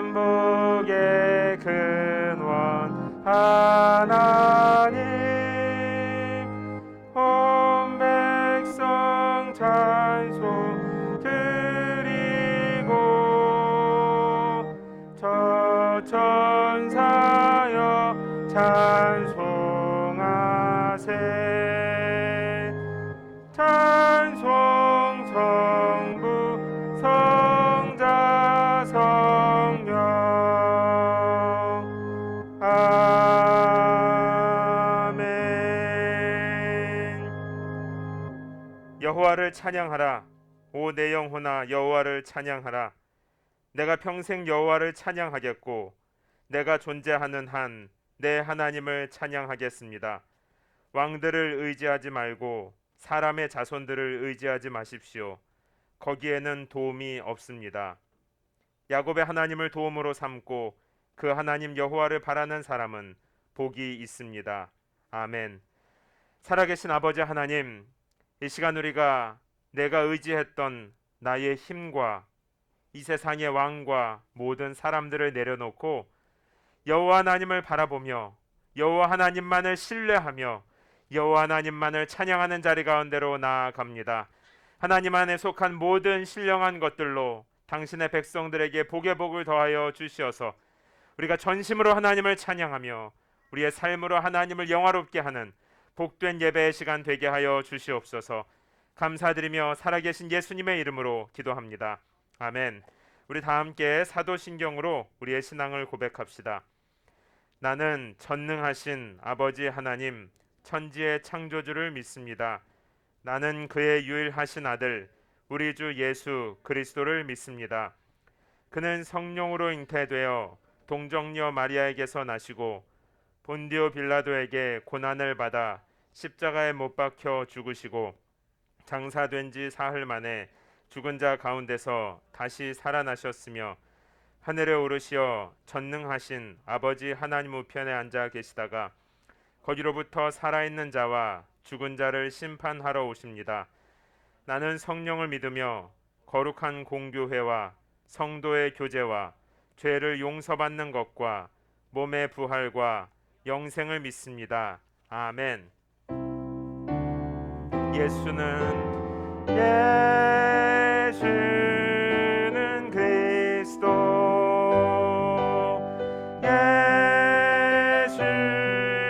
만복의 근원 하나님, 온 백성 찬송 드리고 저 천사여 찬송하세. 찬송 성부 성자 성령 아멘. 여호와를 찬양하라. 오 내 영혼아 여호와를 찬양하라. 내가 평생 여호와를 찬양하겠고 내가 존재하는 한 내 하나님을 찬양하겠습니다. 왕들을 의지하지 말고 사람의 자손들을 의지하지 마십시오. 거기에는 도움이 없습니다. 야곱의 하나님을 도움으로 삼고 그 하나님 여호와를 바라는 사람은 복이 있습니다. 아멘. 살아계신 아버지 하나님, 이 시간 우리가 내가 의지했던 나의 힘과 이 세상의 왕과 모든 사람들을 내려놓고 여호와 하나님을 바라보며 여호와 하나님만을 신뢰하며 여호와 하나님만을 찬양하는 자리 가운데로 나아갑니다. 하나님 안에 속한 모든 신령한 것들로 당신의 백성들에게 복의 복을 더하여 주시어서 우리가 전심으로 하나님을 찬양하며 우리의 삶으로 하나님을 영화롭게 하는 복된 예배의 시간 되게 하여 주시옵소서. 감사드리며 살아계신 예수님의 이름으로 기도합니다. 아멘. 우리 다 함께 사도신경으로 우리의 신앙을 고백합시다. 나는 전능하신 아버지 하나님 천지의 창조주를 믿습니다. 나는 그의 유일하신 아들 우리 주 예수 그리스도를 믿습니다. 그는 성령으로 잉태되어 동정녀 마리아에게서 나시고 본디오 빌라도에게 고난을 받아 십자가에 못 박혀 죽으시고 장사된 지 사흘 만에 죽은 자 가운데서 다시 살아나셨으며 하늘에 오르시어 전능하신 아버지 하나님 우편에 앉아 계시다가 거기로부터 살아있는 자와 죽은 자를 심판하러 오십니다. 나는 성령을 믿으며 거룩한 공교회와 성도의 교제와 죄를 용서받는 것과 몸의 부활과 영생을 믿습니다. 아멘. 예수는 그리스도,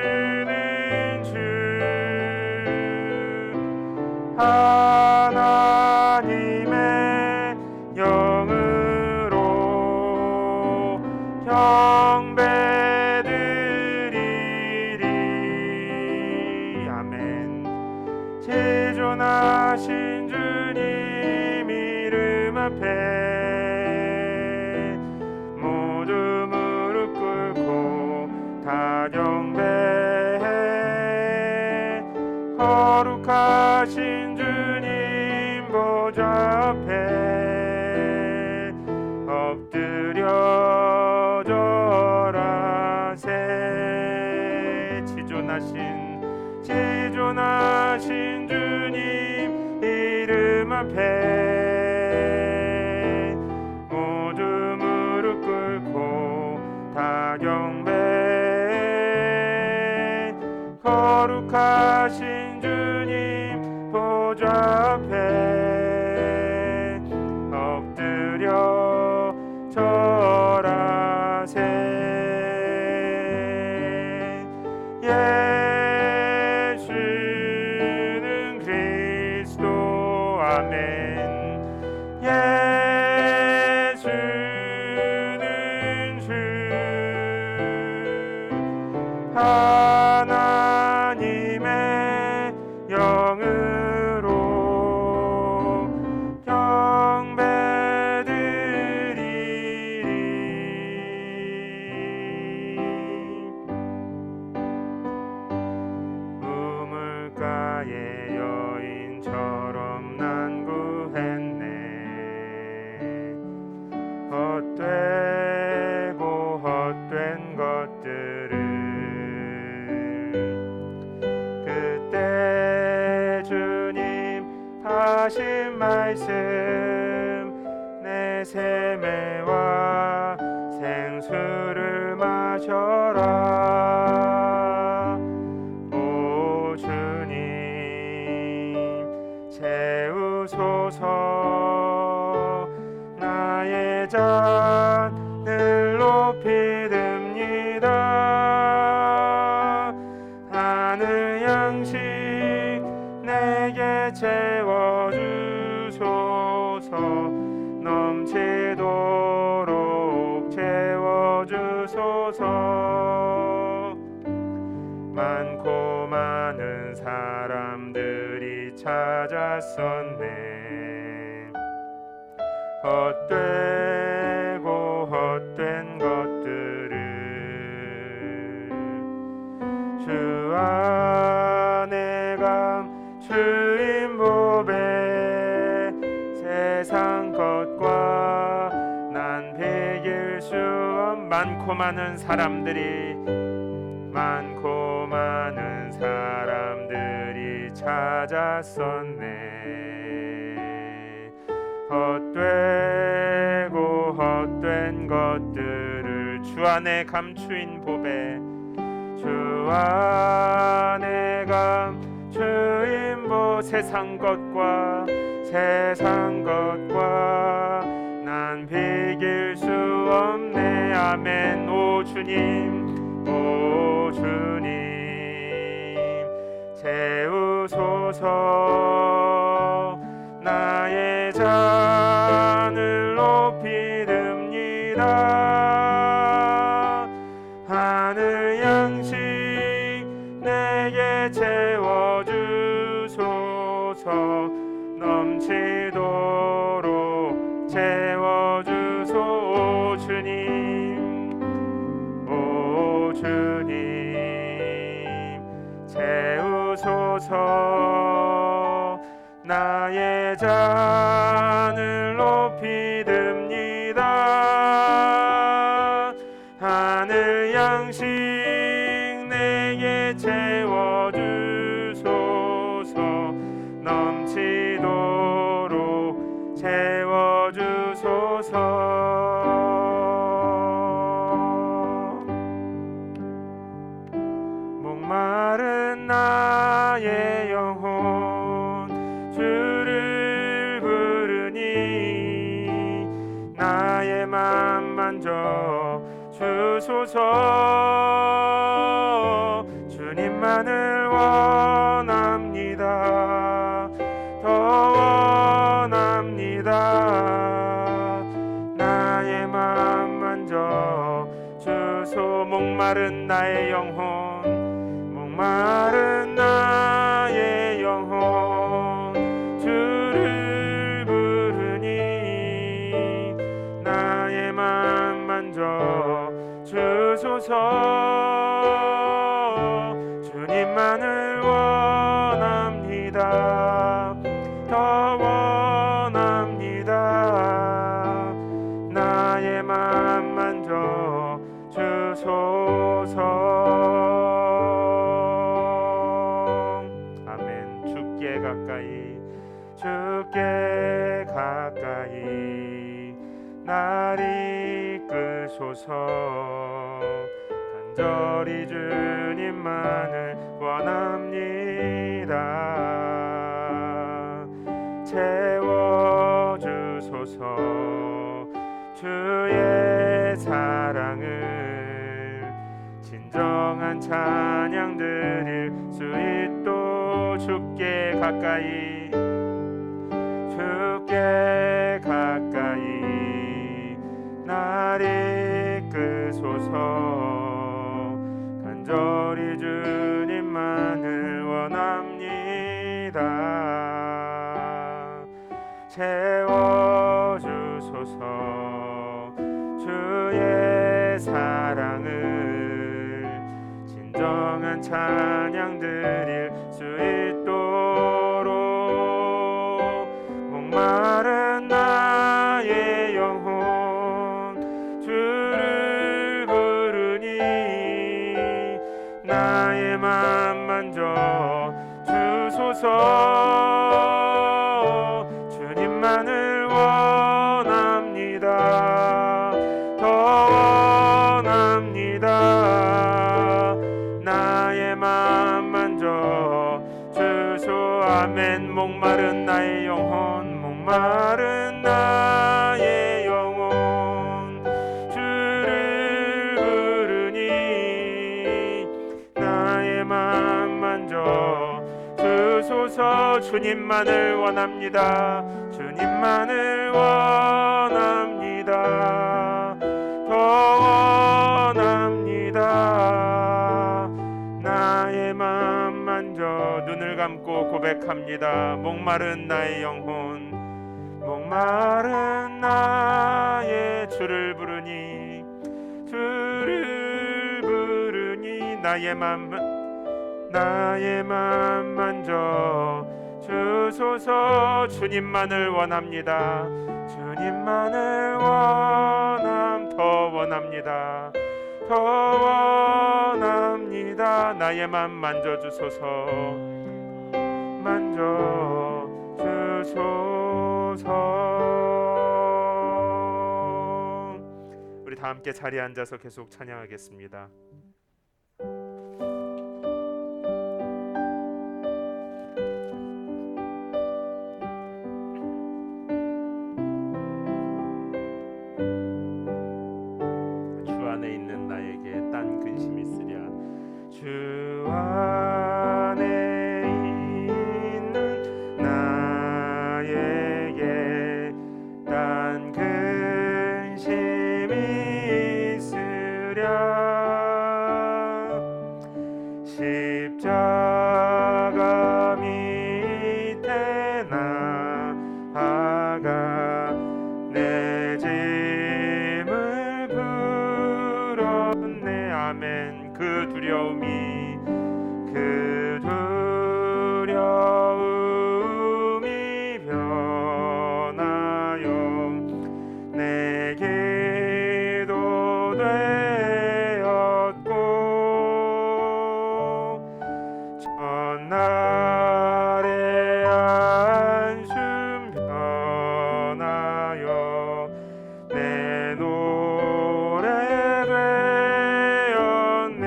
예수는 주, 하나님의 영으로 경배드리리. 아멘. 지존하신 주님 이름 앞에 모두 무릎 꿇고 다 경배해. 거룩하신 주님 보좌 앞에 엎드려 절하세. 지존하신 주님 이름 앞에 모두 무릎 꿇고 다 경배해. 거룩하신 주님 보좌 앞에 엎드려 절하세. 예수는 그리스도. 아멘. 예수는 주, 하나님의 영으로 경배드리리. 우물가의 여인처럼 난구했네. 헛되고 헛된 것들을 그때 주님 하신 말씀 내 세매와 술을 마셔라. 오 주님 채우소서. 나의 잔을 높이 듭니다. 하늘 양식 내게 채워주소서. 넘치도록 채워주소서. 많고 많은 사람들이 찾았었네. 헛되고 헛된 것들을 주 안에 감추인 보배. 세상 것과 난 비길 수 없는 많고 많은 사람들이 찾았었네. 헛되고 헛된 것들을 주 안에 감추인 보배. 주 안에 감추인 세상 것과 난 비길 수 없네. 아멘. 오 주님 채우소서. 나의 잔을 높이 듭니다. 하늘 양식 내게 채워주소서. 넘치도록 채워주소. 오 주님 채우소서. 나의 잔을 높이 듭니다. 하늘 양식 내게 채워주소서. 넘치도록 채워주소서. 목마른 나의 영혼 주를 부르니 나의 맘 만져 주소서. 주님만을 원합니다. 더 원합니다. 나의 맘 만져 주소. 목마른 나의 영혼, 목마른 나의 영혼 주를 부르니 나의 맘 만져 주소서. 주님만을 원합니다. 더 원합니다. 나의 맘 만져 주소서. 아멘. 주께 가까이 날 이끄소서. 간절히 주님만을 원합니다. 채워주소서. 주의 사랑을 진정한 찬양 드릴 수 있도록 주께 가까이 날 이끄소서. 간절히 주님만을 원합니다. 채워주소서. 주의 사랑을 진정한 찬양 드릴 수 있도록 목마른 나의 영혼 주를 부르니 나의 맘 만져 주소서. 주님만을 원합니다. 더 아멘. 목마른 나의 영혼, 목마른 나의 영혼 주를 부르니 나의 맘 만져 주소서. 주님만을 원합니다. 주님만을 원합니다. 더 원합니다. 나의 맘 만져 눈을 감고 고백합니다. 목마른 나의 영혼, 목마른 나의 주를 부르니 주를 부르니 나의 맘 만져 주소서. 주님만을 원합니다. 주님만을 더 원합니다. 더 원합니다. 나의 맘 만져주소서. 만져주소서. 우리 다 함께 자리에 앉아서 계속 찬양하겠습니다. 주 안에 있는 나에게 딴 근심이 있으랴. 십자가 밑에 나아가 내 짐을 풀었네. 아멘. 그 두려움이 변하여 내게도 되었고 전날의 안숨 변하여 내 노래 되었네.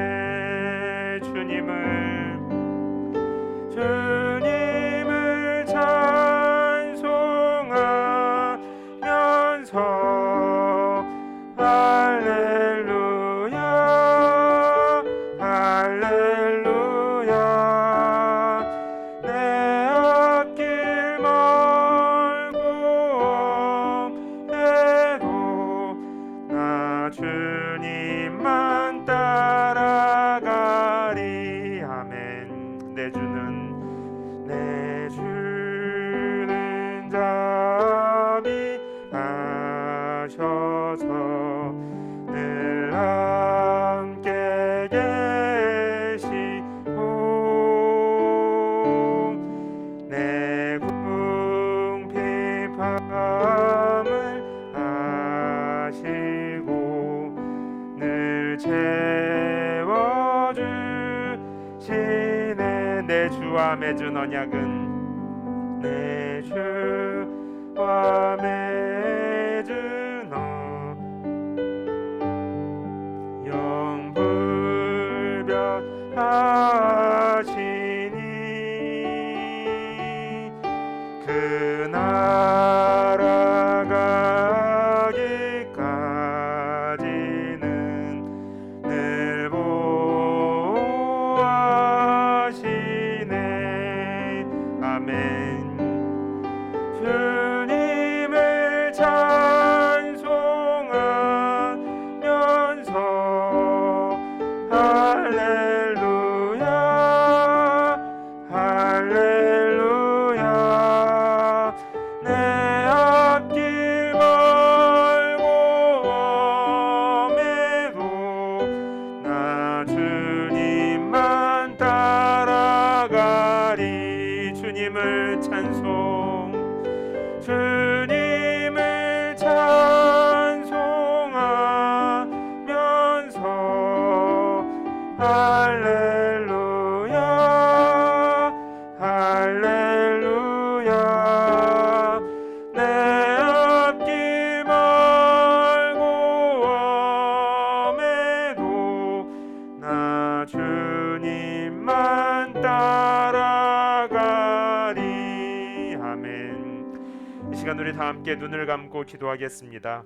주님을 찬송하면서 할렐루야 할렐루야. 내 앞길 멀고 험해도 나 주님만 따라가리. 아멘. 내 주는 자비하셔서 늘 함께 계시고 내 궁핍함을 아시고 늘 채워주시네. 내 주와 맺은 언약은 내 주와 맺은 영불변하시니 그 나라 가기까지는 늘 보호하시네. 아멘. 주님을 시간 우리 다 함께 눈을 감고 기도하겠습니다.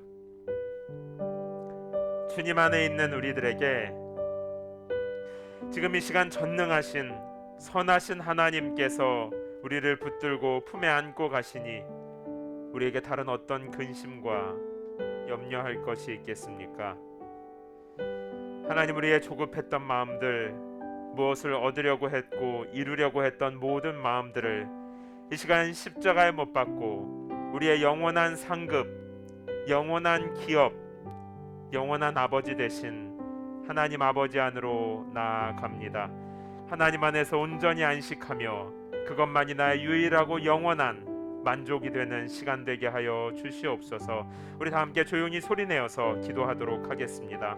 주님 안에 있는 우리들에게 지금 이 시간 전능하신 선하신 하나님께서 우리를 붙들고 품에 안고 가시니 우리에게 다른 어떤 근심과 염려할 것이 있겠습니까? 하나님, 우리의 조급했던 마음들, 무엇을 얻으려고 했고 이루려고 했던 모든 마음들을 이 시간 십자가에 못 박고 우리의 영원한 상급, 영원한 기업, 영원한 아버지 되신 하나님 아버지 안으로 나아갑니다. 하나님 안에서 온전히 안식하며 그것만이 나의 유일하고 영원한 만족이 되는 시간 되게 하여 주시옵소서. 우리 다 함께 조용히 소리내어서 기도하도록 하겠습니다.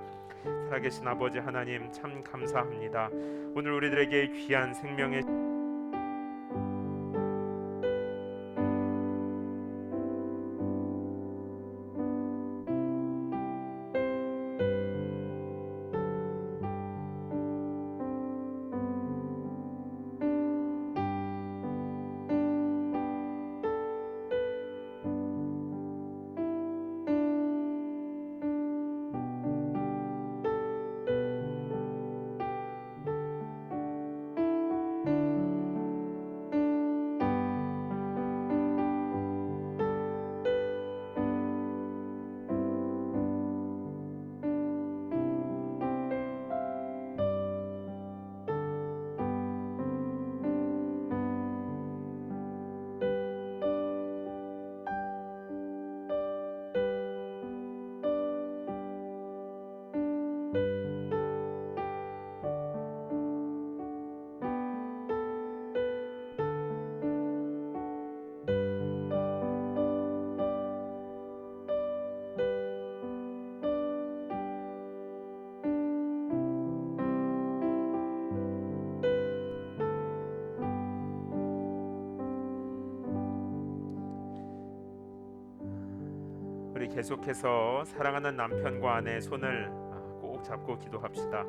살아계신 아버지 하나님, 참 감사합니다. 오늘 우리들에게 귀한 생명의 우리 계속해서 사랑하는 남편과 아내의 손을 꼭 잡고 기도합시다.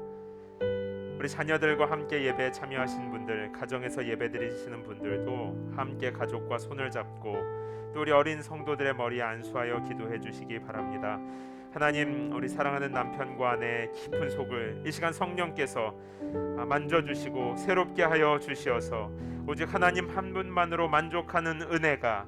우리 자녀들과 함께 예배에 참여하신 분들, 가정에서 예배드리시는 분들도 함께 가족과 손을 잡고 또 우리 어린 성도들의 머리에 안수하여 기도해 주시기 바랍니다. 하나님, 우리 사랑하는 남편과 아내의 깊은 속을 이 시간 성령께서 만져주시고 새롭게 하여 주시어서 오직 하나님 한 분만으로 만족하는 은혜가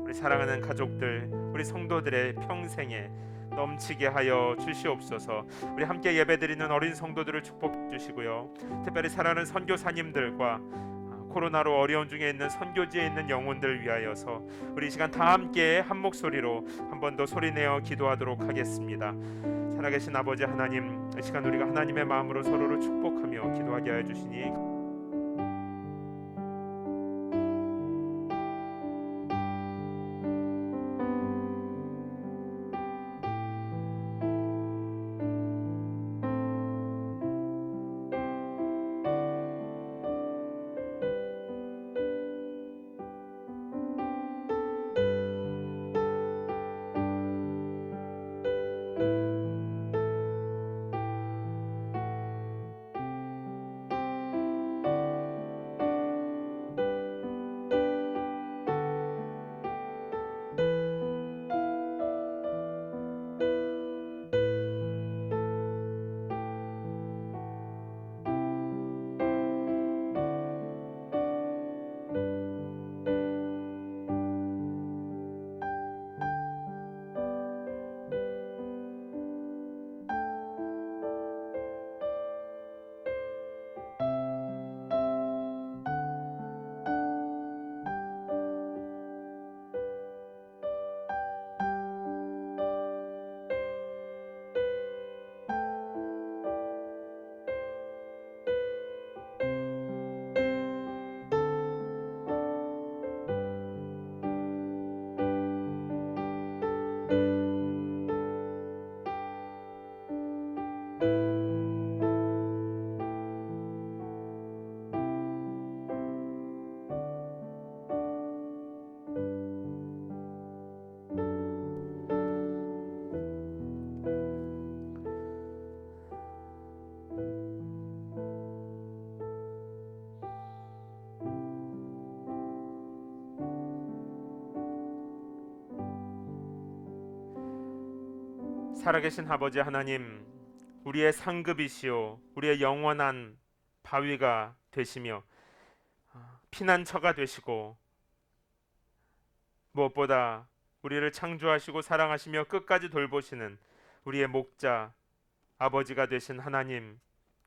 우리 사랑하는 가족들, 우리 성도들의 평생에 넘치게 하여 주시옵소서. 우리 함께 예배드리는 어린 성도들을 축복해 주시고요. 특별히 사랑하는 선교사님들과 코로나로 어려운 중에 있는 선교지에 있는 영혼들 위하여서 우리 이 시간 다 함께 한 목소리로 한 번 더 소리내어 기도하도록 하겠습니다. 살아계신 아버지 하나님, 이 시간 우리가 하나님의 마음으로 서로를 축복하며 기도하게 하여 주시니 살아계신 아버지 하나님, 우리의 상급이시오 우리의 영원한 바위가 되시며 피난처가 되시고 무엇보다 우리를 창조하시고 사랑하시며 끝까지 돌보시는 우리의 목자 아버지가 되신 하나님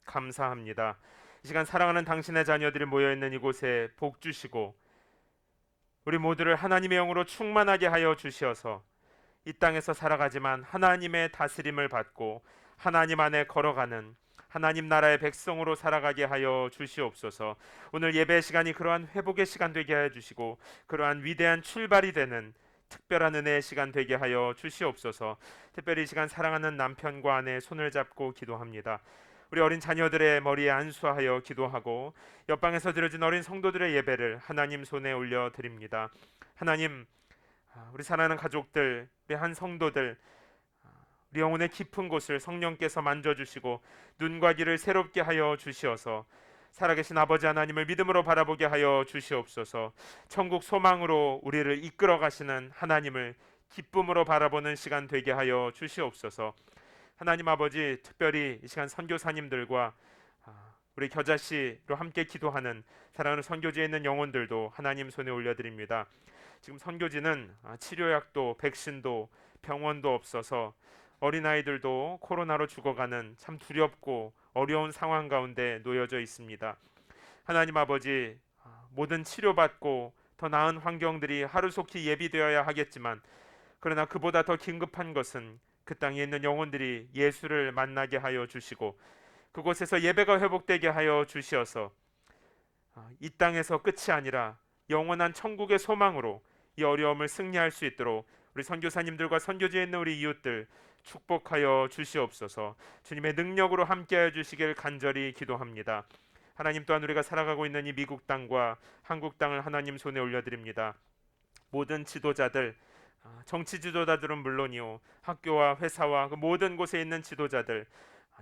감사합니다. 이 시간 사랑하는 당신의 자녀들이 모여있는 이곳에 복 주시고 우리 모두를 하나님의 영으로 충만하게 하여 주시어서 이 땅에서 살아가지만 하나님의 다스림을 받고 하나님 안에 걸어가는 하나님 나라의 백성으로 살아가게 하여 주시옵소서. 오늘 예배 시간이 그러한 회복의 시간 되게 하여 주시고 그러한 위대한 출발이 되는 특별한 은혜의 시간 되게 하여 주시옵소서. 특별히 이 시간 사랑하는 남편과 아내 손을 잡고 기도합니다. 우리 어린 자녀들의 머리에 안수하여 기도하고 옆방에서 드려진 어린 성도들의 예배를 하나님 손에 올려드립니다. 하나님, 우리 사랑하는 가족들, 우리 한 성도들, 우리 영혼의 깊은 곳을 성령께서 만져주시고 눈과 귀를 새롭게 하여 주시어서 살아계신 아버지 하나님을 믿음으로 바라보게 하여 주시옵소서. 천국 소망으로 우리를 이끌어 가시는 하나님을 기쁨으로 바라보는 시간 되게 하여 주시옵소서. 하나님 아버지, 특별히 이 시간 선교사님들과 우리 겨자씨로 함께 기도하는 사랑하는 선교지에 있는 영혼들도 하나님 손에 올려드립니다. 지금 선교지는 치료약도 백신도 병원도 없어서 어린아이들도 코로나로 죽어가는 참 두렵고 어려운 상황 가운데 놓여져 있습니다. 하나님 아버지, 모든 치료받고 더 나은 환경들이 하루속히 예비되어야 하겠지만 그러나 그보다 더 긴급한 것은 그 땅에 있는 영혼들이 예수를 만나게 하여 주시고 그곳에서 예배가 회복되게 하여 주시어서 이 땅에서 끝이 아니라 영원한 천국의 소망으로 이 어려움을 승리할 수 있도록 우리 선교사님들과 선교지에 있는 우리 이웃들 축복하여 주시옵소서. 주님의 능력으로 함께하여 주시길 간절히 기도합니다. 하나님, 또한 우리가 살아가고 있는 이 미국 땅과 한국 땅을 하나님 손에 올려드립니다. 모든 지도자들, 정치 지도자들은 물론이요 학교와 회사와 그 모든 곳에 있는 지도자들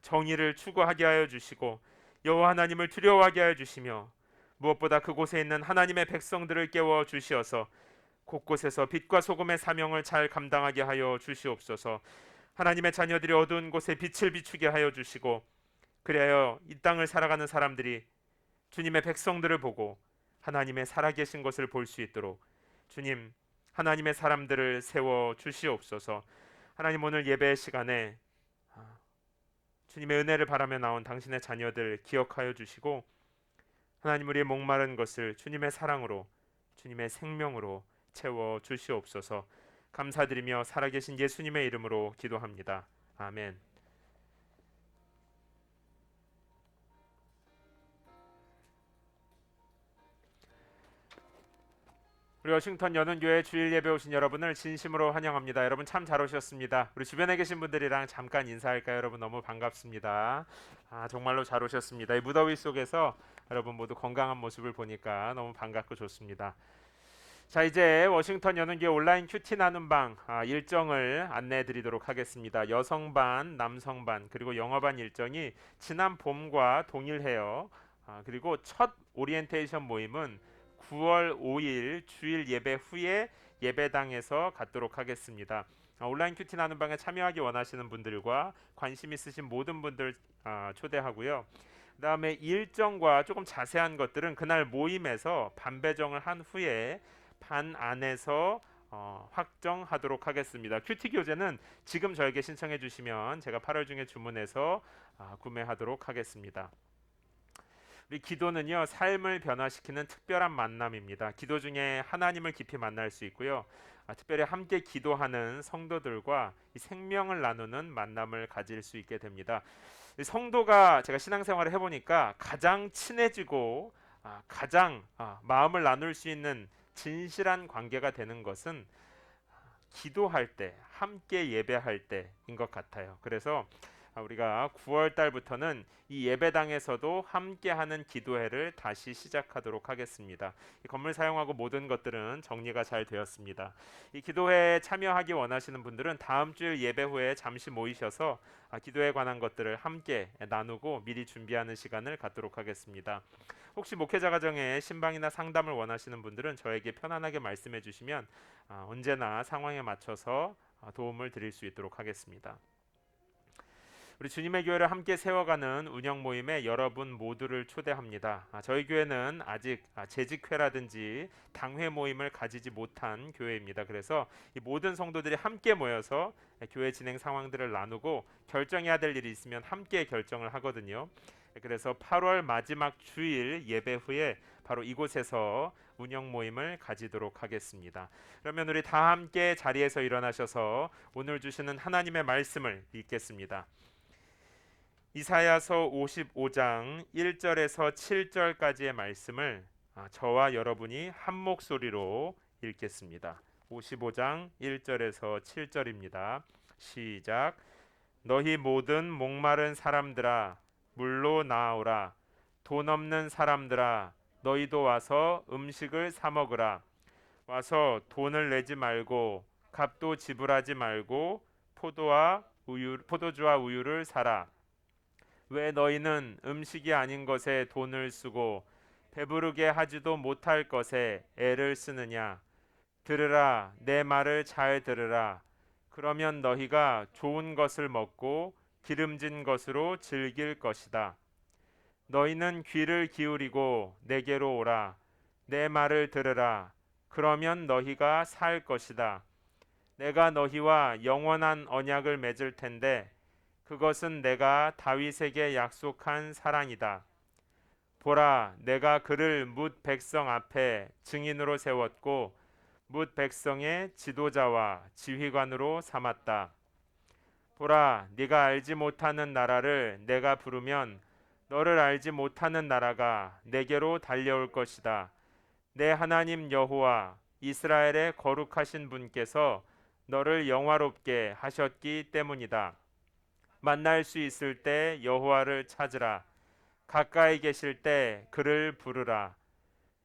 정의를 추구하게 하여 주시고 여호와 하나님을 두려워하게 하여 주시며 무엇보다 그곳에 있는 하나님의 백성들을 깨워 주시어서 곳곳에서 빛과 소금의 사명을 잘 감당하게 하여 주시옵소서. 하나님의 자녀들이 어두운 곳에 빛을 비추게 하여 주시고 그래야 이 땅을 살아가는 사람들이 주님의 백성들을 보고 하나님의 살아계신 것을 볼 수 있도록 주님, 하나님의 사람들을 세워 주시옵소서. 하나님, 오늘 예배 시간에 주님의 은혜를 바라며 나온 당신의 자녀들 기억하여 주시고 하나님, 우리의 목마른 것을 주님의 사랑으로 주님의 생명으로 채워 주시옵소서. 감사드리며 살아계신 예수님의 이름으로 기도합니다. 아멘. 우리 워싱턴 연운교회 주일 예배 오신 여러분을 진심으로 환영합니다. 여러분 참 잘 오셨습니다. 우리 주변에 계신 분들이랑 잠깐 인사할까요? 여러분 너무 반갑습니다. 정말로 잘 오셨습니다. 이 무더위 속에서 여러분 모두 건강한 모습을 보니까 너무 반갑고 좋습니다. 자, 이제 워싱턴 연운교회 온라인 큐티 나눔 방 일정을 안내해 드리도록 하겠습니다. 여성반, 남성반 그리고 영어반 일정이 지난 봄과 동일해요. 그리고 첫 오리엔테이션 모임은 9월 5일 주일 예배 후에 예배당에서 갖도록 하겠습니다. 온라인 큐티 나눔 방에 참여하기 원하시는 분들과 관심 있으신 모든 분들 초대하고요. 그 다음에 일정과 조금 자세한 것들은 그날 모임에서 반배정을 한 후에 반 안에서 확정하도록 하겠습니다. 큐티 교재는 지금 저에게 신청해 주시면 제가 8월 중에 주문해서 구매하도록 하겠습니다. 우리 기도는요, 삶을 변화시키는 특별한 만남입니다. 기도 중에 하나님을 깊이 만날 수 있고요. 특별히 함께 기도하는 성도들과 이 생명을 나누는 만남을 가질 수 있게 됩니다. 성도가 제가 신앙생활을 해보니까 가장 친해지고 가장 마음을 나눌 수 있는 진실한 관계가 되는 것은 기도할 때, 함께 예배할 때인 것 같아요. 그래서 우리가 9월 달부터는 이 예배당에서도 함께하는 기도회를 다시 시작하도록 하겠습니다. 이 건물 사용하고 모든 것들은 정리가 잘 되었습니다. 이 기도회에 참여하기 원하시는 분들은 다음 주일 예배 후에 잠시 모이셔서 기도에 관한 것들을 함께 나누고 미리 준비하는 시간을 갖도록 하겠습니다. 혹시 목회자 가정에 신방이나 상담을 원하시는 분들은 저에게 편안하게 말씀해 주시면 언제나 상황에 맞춰서 도움을 드릴 수 있도록 하겠습니다. 우리 주님의 교회를 함께 세워가는 운영 모임에 여러분 모두를 초대합니다. 저희 교회는 아직 재직회라든지 당회 모임을 가지지 못한 교회입니다. 그래서 이 모든 성도들이 함께 모여서 교회 진행 상황들을 나누고 결정해야 될 일이 있으면 함께 결정을 하거든요. 그래서 8월 마지막 주일 예배 후에 바로 이곳에서 운영 모임을 가지도록 하겠습니다. 그러면 우리 다 함께 자리에서 일어나셔서 오늘 주시는 하나님의 말씀을 읽겠습니다. 이사야서 55장 1절에서 7절까지의 말씀을 저와 여러분이 한 목소리로 읽겠습니다. 55장 1절에서 7절입니다. 시작. 너희 모든 목마른 사람들아 물로 나아오라. 돈 없는 사람들아 너희도 와서 음식을 사 먹으라. 와서 돈을 내지 말고 값도 지불하지 말고 포도주와 우유를 사라. 왜 너희는 음식이 아닌 것에 돈을 쓰고 배부르게 하지도 못할 것에 애를 쓰느냐? 들으라, 내 말을 잘 들으라. 그러면 너희가 좋은 것을 먹고 기름진 것으로 즐길 것이다. 너희는 귀를 기울이고 내게로 오라. 내 말을 들으라. 그러면 너희가 살 것이다. 내가 너희와 영원한 언약을 맺을 텐데 그것은 내가 다윗에게 약속한 사랑이다. 보라, 내가 그를 뭇 백성 앞에 증인으로 세웠고 뭇 백성의 지도자와 지휘관으로 삼았다. 보라, 네가 알지 못하는 나라를 내가 부르면 너를 알지 못하는 나라가 내게로 달려올 것이다. 내 하나님 여호와 이스라엘의 거룩하신 분께서 너를 영화롭게 하셨기 때문이다. 만날 수 있을 때 여호와를 찾으라. 가까이 계실 때 그를 부르라.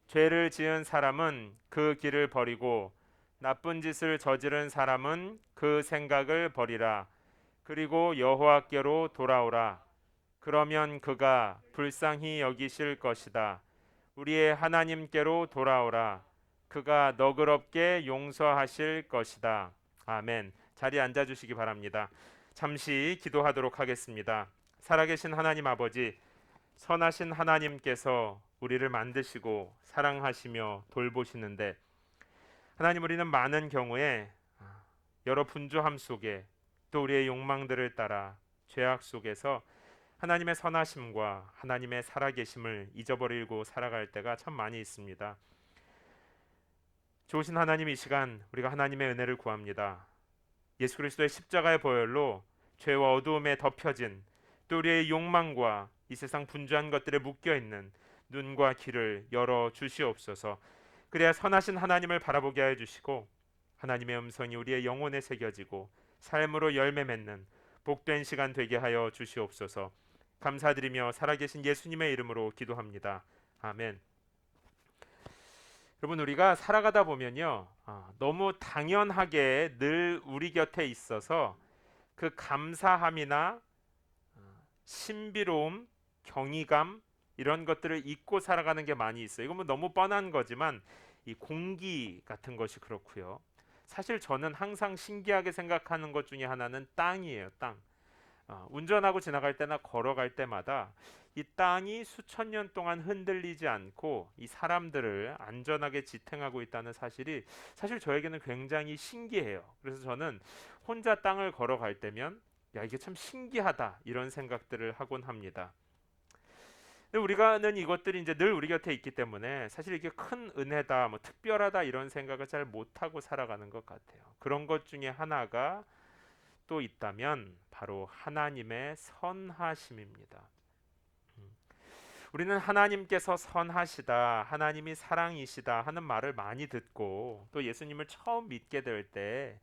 죄를 지은 사람은 그 길을 버리고 나쁜 짓을 저지른 사람은 그 생각을 버리라. 그리고 여호와께로 돌아오라. 그러면 그가 불쌍히 여기실 것이다. 우리의 하나님께로 돌아오라. 그가 너그럽게 용서하실 것이다. 아멘. 자리에 앉아 주시기 바랍니다. 잠시 기도하도록 하겠습니다. 살아계신 하나님 아버지, 선하신 하나님께서 우리를 만드시고 사랑하시며 돌보시는데 하나님, 우리는 많은 경우에 여러 분주함 속에 또 우리의 욕망들을 따라 죄악 속에서 하나님의 선하심과 하나님의 살아계심을 잊어버리고 살아갈 때가 참 많이 있습니다. 좋으신 하나님, 이 시간 우리가 하나님의 은혜를 구합니다. 예수 그리스도의 십자가의 보혈로 죄와 어두움에 덮여진 또 우리의 욕망과 이 세상 분주한 것들에 묶여있는 눈과 귀를 열어 주시옵소서. 그래야 선하신 하나님을 바라보게 하여 주시고 하나님의 음성이 우리의 영혼에 새겨지고 삶으로 열매 맺는 복된 시간 되게 하여 주시옵소서. 감사드리며 살아계신 예수님의 이름으로 기도합니다. 아멘. 여러분, 우리가 살아가다 보면요, 너무 당연하게 늘 우리 곁에 있어서 그 감사함이나 신비로움, 경이감 이런 것들을 잊고 살아가는 게 많이 있어요. 이건 뭐 너무 뻔한 거지만 이 공기 같은 것이 그렇고요. 사실 저는 항상 신기하게 생각하는 것 중에 하나는 땅이에요. 땅. 운전하고 지나갈 때나 걸어갈 때마다 이 땅이 수천 년 동안 흔들리지 않고 이 사람들을 안전하게 지탱하고 있다는 사실이 사실 저에게는 굉장히 신기해요. 그래서 저는 혼자 땅을 걸어갈 때면 야, 이게 참 신기하다 이런 생각들을 하곤 합니다. 근데 우리가는 이것들이 이제 늘 우리 곁에 있기 때문에 사실 이게 큰 은혜다, 뭐 특별하다 이런 생각을 잘 못하고 살아가는 것 같아요. 그런 것 중에 하나가 또 있다면 바로 하나님의 선하심입니다. 우리는 하나님께서 선하시다, 하나님이 사랑이시다 하는 말을 많이 듣고 또 예수님을 처음 믿게 될 때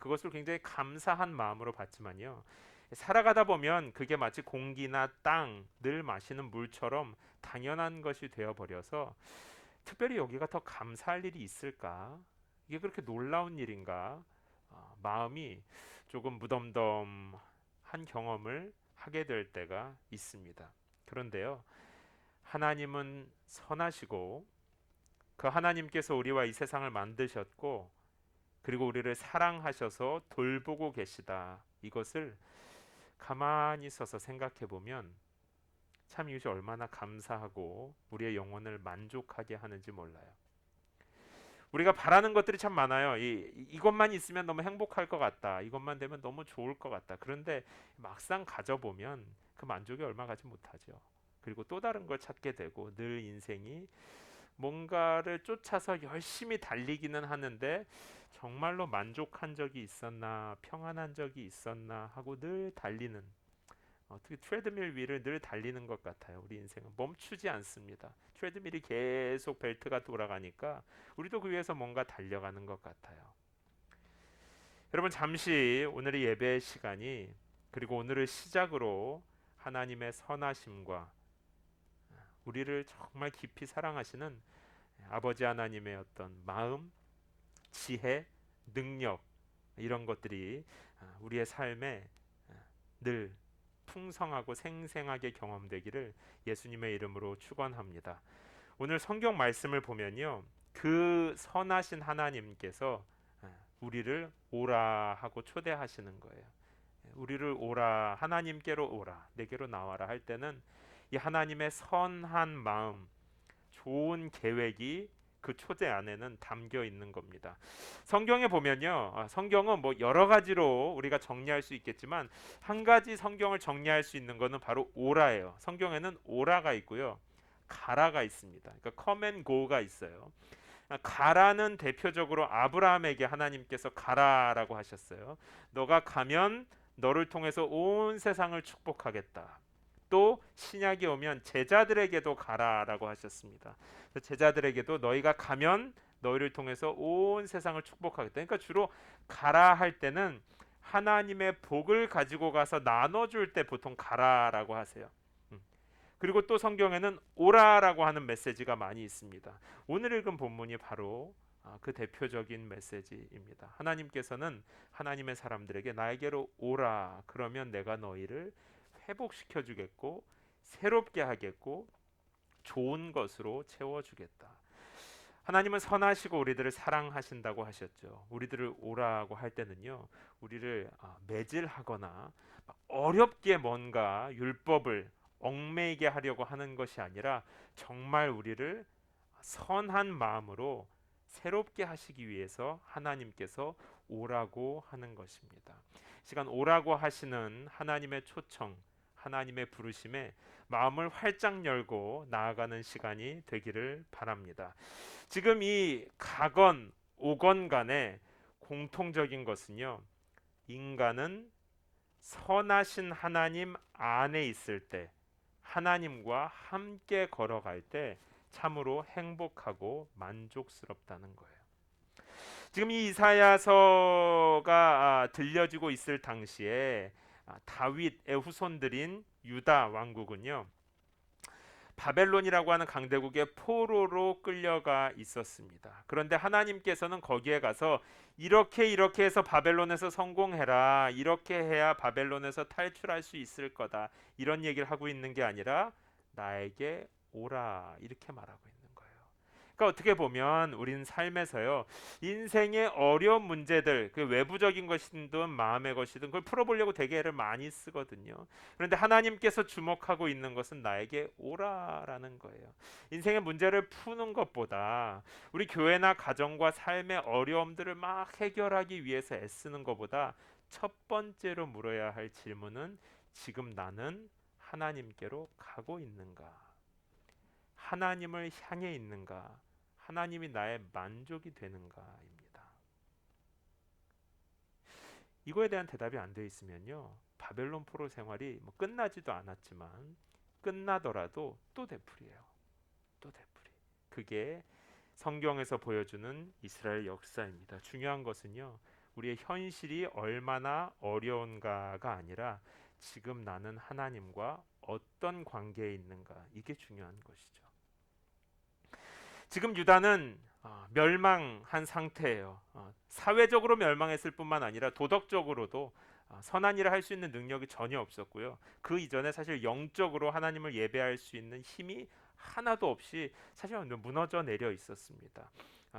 그것을 굉장히 감사한 마음으로 받지만요, 살아가다 보면 그게 마치 공기나 땅, 늘 마시는 물처럼 당연한 것이 되어버려서 특별히 여기가 더 감사할 일이 있을까? 이게 그렇게 놀라운 일인가? 마음이 조금 무덤덤한 경험을 하게 될 때가 있습니다. 그런데요, 하나님은 선하시고 그 하나님께서 우리와 이 세상을 만드셨고 그리고 우리를 사랑하셔서 돌보고 계시다. 이것을 가만히 있어서 생각해 보면 참 이것이 얼마나 감사하고 우리의 영혼을 만족하게 하는지 몰라요. 우리가 바라는 것들이 참 많아요. 이것만 있으면 너무 행복할 것 같다. 이것만 되면 너무 좋을 것 같다. 그런데 막상 가져보면 그 만족이 얼마 가지 못하죠. 그리고 또 다른 걸 찾게 되고 늘 인생이 뭔가를 쫓아서 열심히 달리기는 하는데 정말로 만족한 적이 있었나, 평안한 적이 있었나 하고 늘 달리는, 어떻게 트레드밀 위를 늘 달리는 것 같아요. 우리 인생은 멈추지 않습니다. 트레드밀이 계속 벨트가 돌아가니까 우리도 그 위에서 뭔가 달려가는 것 같아요. 여러분, 잠시 오늘의 예배 시간이, 그리고 오늘을 시작으로 하나님의 선하심과 우리를 정말 깊이 사랑하시는 아버지 하나님의 어떤 마음, 지혜, 능력, 이런 것들이 우리의 삶에 늘 풍성하고 생생하게 경험되기를 예수님의 이름으로 축원합니다. 오늘 성경 말씀을 보면요, 그 선하신 하나님께서 우리를 오라 하고 초대하시는 거예요. 우리를 오라, 하나님께로 오라, 내게로 나와라 할 때는 이 하나님의 선한 마음, 좋은 계획이 그 초대 안에는 담겨 있는 겁니다. 성경에 보면요, 성경은 뭐 여러 가지로 우리가 정리할 수 있겠지만 한 가지 성경을 정리할 수 있는 것은 바로 오라예요. 성경에는 오라가 있고요, 가라가 있습니다. 그러니까 come and go가 있어요. 가라는 대표적으로 아브라함에게 하나님께서 가라라고 하셨어요. 너가 가면 너를 통해서 온 세상을 축복하겠다. 또 신약이 오면 제자들에게도 가라라고 하셨습니다. 제자들에게도 너희가 가면 너희를 통해서 온 세상을 축복하겠다. 그러니까 주로 가라 할 때는 하나님의 복을 가지고 가서 나눠줄 때 보통 가라라고 하세요. 그리고 또 성경에는 오라라고 하는 메시지가 많이 있습니다. 오늘 읽은 본문이 바로 그 대표적인 메시지입니다. 하나님께서는 하나님의 사람들에게 나에게로 오라, 그러면 내가 너희를 회복시켜 주겠고 새롭게 하겠고 좋은 것으로 채워주겠다. 하나님은 선하시고 우리들을 사랑하신다고 하셨죠. 우리들을 오라고 할 때는요, 우리를 매질하거나 어렵게 뭔가 율법을 얽매이게 하려고 하는 것이 아니라 정말 우리를 선한 마음으로 새롭게 하시기 위해서 하나님께서 오라고 하는 것입니다. 시간 오라고 하시는 하나님의 초청, 하나님의 부르심에 마음을 활짝 열고 나아가는 시간이 되기를 바랍니다. 지금 이 가건 오건 간에 공통적인 것은요, 인간은 선하신 하나님 안에 있을 때, 하나님과 함께 걸어갈 때 참으로 행복하고 만족스럽다는 거예요. 지금 이 이사야서가 들려지고 있을 당시에 다윗의 후손들인 유다 왕국은요, 바벨론이라고 하는 강대국의 포로로 끌려가 있었습니다. 그런데 하나님께서는 거기에 가서 이렇게 해서 바벨론에서 성공해라, 이렇게 해야 바벨론에서 탈출할 수 있을 거다, 이런 얘기를 하고 있는 게 아니라 나에게 오라, 이렇게 말하고 있는 거예요. 그러니까 어떻게 보면 우리는 삶에서요, 인생의 어려운 문제들, 그 외부적인 것이든 마음의 것이든 그걸 풀어보려고 되게 애를 많이 쓰거든요. 그런데 하나님께서 주목하고 있는 것은 나에게 오라라는 거예요. 인생의 문제를 푸는 것보다, 우리 교회나 가정과 삶의 어려움들을 막 해결하기 위해서 애쓰는 것보다 첫 번째로 물어야 할 질문은 지금 나는 하나님께로 가고 있는가? 하나님을 향해 있는가? 하나님이 나의 만족이 되는가입니다. 이거에 대한 대답이 안 되어 있으면요, 바벨론 포로 생활이 뭐 끝나지도 않았지만 끝나더라도 또 되풀이에요. 또 되풀이. 그게 성경에서 보여주는 이스라엘 역사입니다. 중요한 것은요, 우리의 현실이 얼마나 어려운가가 아니라 지금 나는 하나님과 어떤 관계에 있는가, 이게 중요한 것이죠. 지금 유다는 멸망한 상태예요. 사회적으로 멸망했을 뿐만 아니라 도덕적으로도 선한 일을 할 수 있는 능력이 전혀 없었고요. 그 이전에 사실 영적으로 하나님을 예배할 수 있는 힘이 하나도 없이 사실 무너져 내려 있었습니다.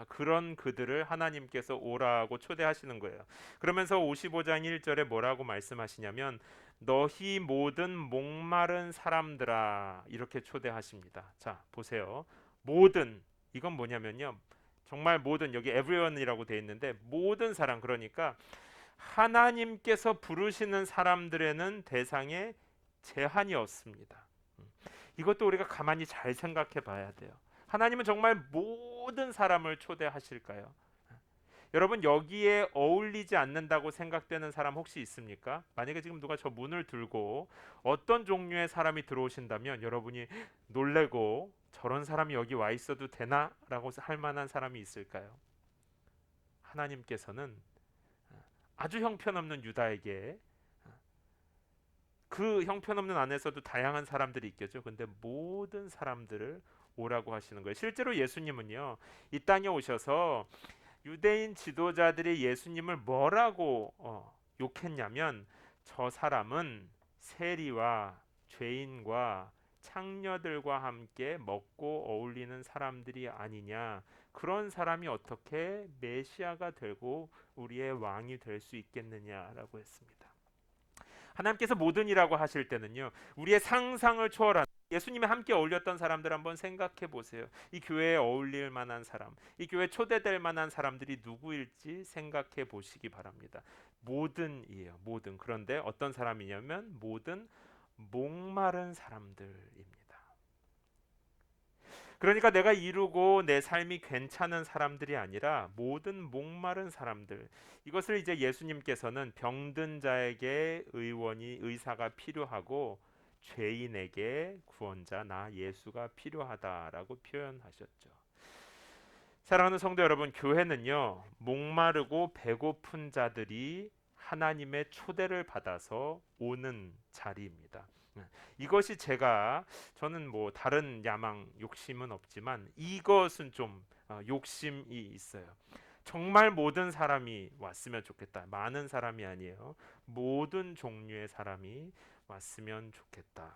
그런 그들을 하나님께서 오라고 초대하시는 거예요. 그러면서 55장 1절에 뭐라고 말씀하시냐면 너희 모든 목마른 사람들아 이렇게 초대하십니다. 자, 보세요. 모든 이건 뭐냐면요. 정말 모든 여기 everyone이라고 돼 있는데 모든 사람 그러니까 하나님께서 부르시는 사람들에는 대상에 제한이 없습니다. 이것도 우리가 가만히 잘 생각해 봐야 돼요. 하나님은 정말 모든 사람을 초대하실까요? 여러분 여기에 어울리지 않는다고 생각되는 사람 혹시 있습니까? 만약에 지금 누가 저 문을 들고 어떤 종류의 사람이 들어오신다면 여러분이 놀래고 저런 사람이 여기 와 있어도 되나라고 할 만한 사람이 있을까요? 하나님께서는 아주 형편없는 유다에게 그 형편없는 안에서도 다양한 사람들이 있겠죠. 근데 모든 사람들을 오라고 하시는 거예요. 실제로 예수님은요, 이 땅에 오셔서 유대인 지도자들이 예수님을 뭐라고 욕했냐면 저 사람은 세리와 죄인과 창녀들과 함께 먹고 어울리는 사람들이 아니냐. 그런 사람이 어떻게 메시아가 되고 우리의 왕이 될 수 있겠느냐라고 했습니다. 하나님께서 모든 이라고 하실 때는요. 우리의 상상을 초월한 예수님이 함께 어울렸던 사람들 한번 생각해 보세요. 이 교회에 어울릴 만한 사람, 이 교회에 초대될 만한 사람들이 누구일지 생각해 보시기 바랍니다. 모든이에요. 모든. 그런데 어떤 사람이냐면 모든 목마른 사람들입니다. 그러니까 내가 이루고 내 삶이 괜찮은 사람들이 아니라 모든 목마른 사람들. 이것을 이제 예수님께서는 병든 자에게 의사가 필요하고 죄인에게 구원자 나 예수가 필요하다라고 표현하셨죠. 사랑하는 성도 여러분, 교회는요. 목마르고 배고픈 자들이 하나님의 초대를 받아서 오는 자리입니다. 이것이 저는 뭐 다른 야망 욕심은 없지만 이것은 좀 욕심이 있어요. 정말 모든 사람이 왔으면 좋겠다. 많은 사람이 아니에요. 모든 종류의 사람이 왔으면 좋겠다.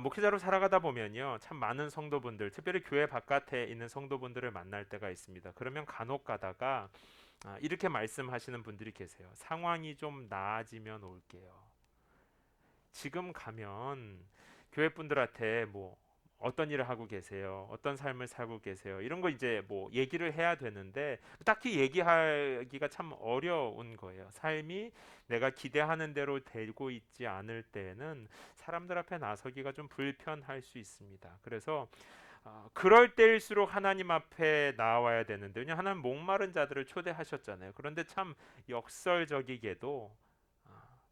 목회자로 살아가다 보면요, 참 많은 성도분들, 특별히 교회 바깥에 있는 성도분들을 만날 때가 있습니다. 그러면 간혹 가다가 이렇게 말씀하시는 분들이 계세요. 상황이 좀 나아지면 올게요. 지금 가면 교회 분들한테 뭐 어떤 일을 하고 계세요? 어떤 삶을 살고 계세요? 이런 거 이제 뭐 얘기를 해야 되는데 딱히 얘기하기가 참 어려운 거예요. 삶이 내가 기대하는 대로 되고 있지 않을 때에는 사람들 앞에 나서기가 좀 불편할 수 있습니다. 그래서 그럴 때일수록 하나님 앞에 나와야 되는데 왜냐 하나님 목마른 자들을 초대하셨잖아요. 그런데 참 역설적이게도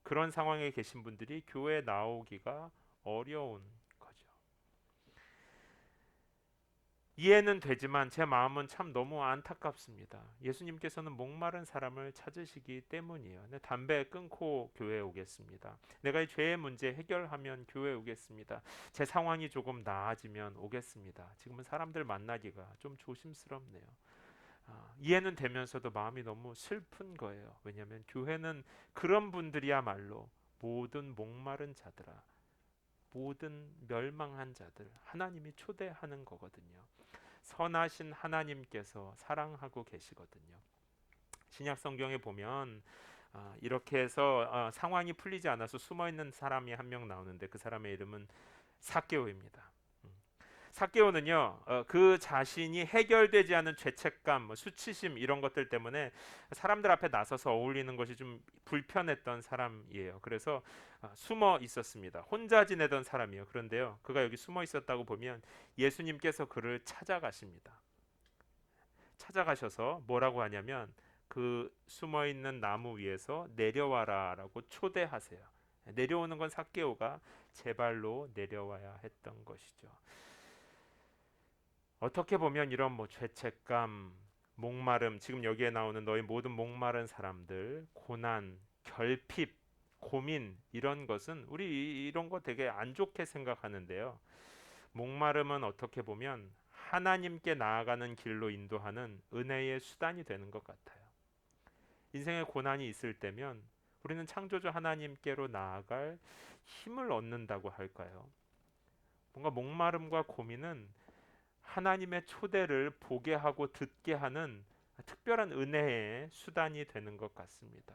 그런 상황에 계신 분들이 교회에 나오기가 어려운 거죠. 이해는 되지만 제 마음은 참 너무 안타깝습니다. 예수님께서는 목마른 사람을 찾으시기 때문이에요. 내 담배 끊고 교회에 오겠습니다. 내가 이 죄의 문제 해결하면 교회에 오겠습니다. 제 상황이 조금 나아지면 오겠습니다. 지금은 사람들 만나기가 좀 조심스럽네요. 이해는 되면서도 마음이 너무 슬픈 거예요. 왜냐하면 교회는 그런 분들이야말로 모든 목마른 자들아, 모든 멸망한 자들 하나님이 초대하는 거거든요. 선하신 하나님께서 사랑하고 계시거든요. 신약 성경에 보면 이렇게 해서 상황이 풀리지 않아서 숨어 있는 사람이 한 명 나오는데 그 사람의 이름은 삭개오입니다. 삭개오는요, 그 자신이 해결되지 않은 죄책감, 수치심 이런 것들 때문에 사람들 앞에 나서서 어울리는 것이 좀 불편했던 사람이에요. 그래서 숨어 있었습니다. 혼자 지내던 사람이에요. 그런데요, 그가 여기 숨어 있었다고 보면 예수님께서 그를 찾아가십니다. 찾아가셔서 뭐라고 하냐면 그 숨어 있는 나무 위에서 내려와라라고 초대하세요. 내려오는 건 삭개오가 제 발로 내려와야 했던 것이죠. 어떻게 보면 이런 뭐 죄책감, 목마름, 지금 여기에 나오는 너희 모든 목마른 사람들, 고난, 결핍, 고민 이런 것은 우리 이런 거 되게 안 좋게 생각하는데요. 목마름은 어떻게 보면 하나님께 나아가는 길로 인도하는 은혜의 수단이 되는 것 같아요. 인생에 고난이 있을 때면 우리는 창조주 하나님께로 나아갈 힘을 얻는다고 할까요? 뭔가 목마름과 고민은 하나님의 초대를 보게 하고 듣게 하는 특별한 은혜의 수단이 되는 것 같습니다.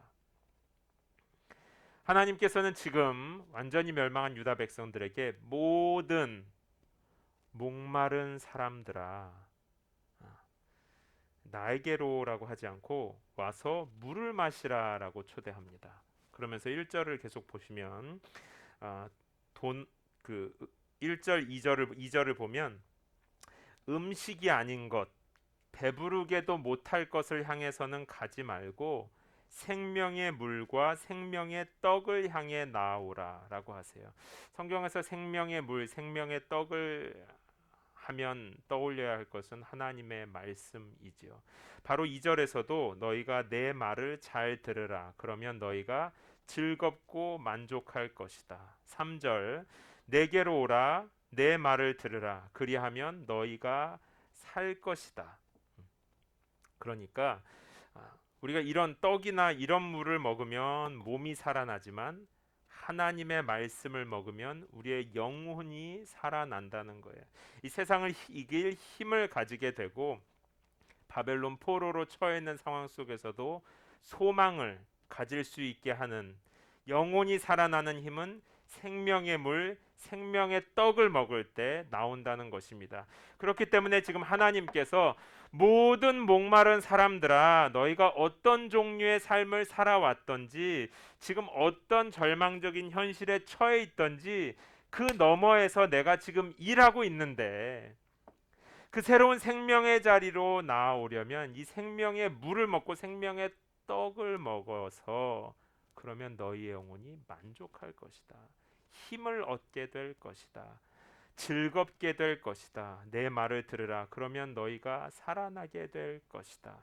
하나님께서는 지금 완전히 멸망한 유다 백성들에게 모든 목마른 사람들아 나에게로라고 하지 않고 와서 물을 마시라라고 초대합니다. 그러면서 1절을 계속 보시면 돈그 1절 2절을 보면 음식이 아닌 것 배부르게도 못할 것을 향해서는 가지 말고 생명의 물과 생명의 떡을 향해 나아오라라고 하세요. 성경에서 생명의 물, 생명의 떡을 하면 떠올려야 할 것은 하나님의 말씀이지요. 바로 2절에서도 너희가 내 말을 잘 들으라. 그러면 너희가 즐겁고 만족할 것이다. 3절 내게로 오라. 내 말을 들으라. 그리하면 너희가 살 것이다. 그러니까 우리가 이런 떡이나 이런 물을 먹으면 몸이 살아나지만 하나님의 말씀을 먹으면 우리의 영혼이 살아난다는 거예요. 이 세상을 이길 힘을 가지게 되고 바벨론 포로로 처해 있는 상황 속에서도 소망을 가질 수 있게 하는 영혼이 살아나는 힘은 생명의 물, 생명의 떡을 먹을 때 나온다는 것입니다. 그렇기 때문에 지금 하나님께서 모든 목마른 사람들아 너희가 어떤 종류의 삶을 살아왔던지 지금 어떤 절망적인 현실에 처해 있던지 그 너머에서 내가 지금 일하고 있는데 그 새로운 생명의 자리로 나아오려면 이 생명의 물을 먹고 생명의 떡을 먹어서 그러면 너희의 영혼이 만족할 것이다. 힘을 얻게 될 것이다. 즐겁게 될 것이다. 내 말을 들으라. 그러면 너희가 살아나게 될 것이다.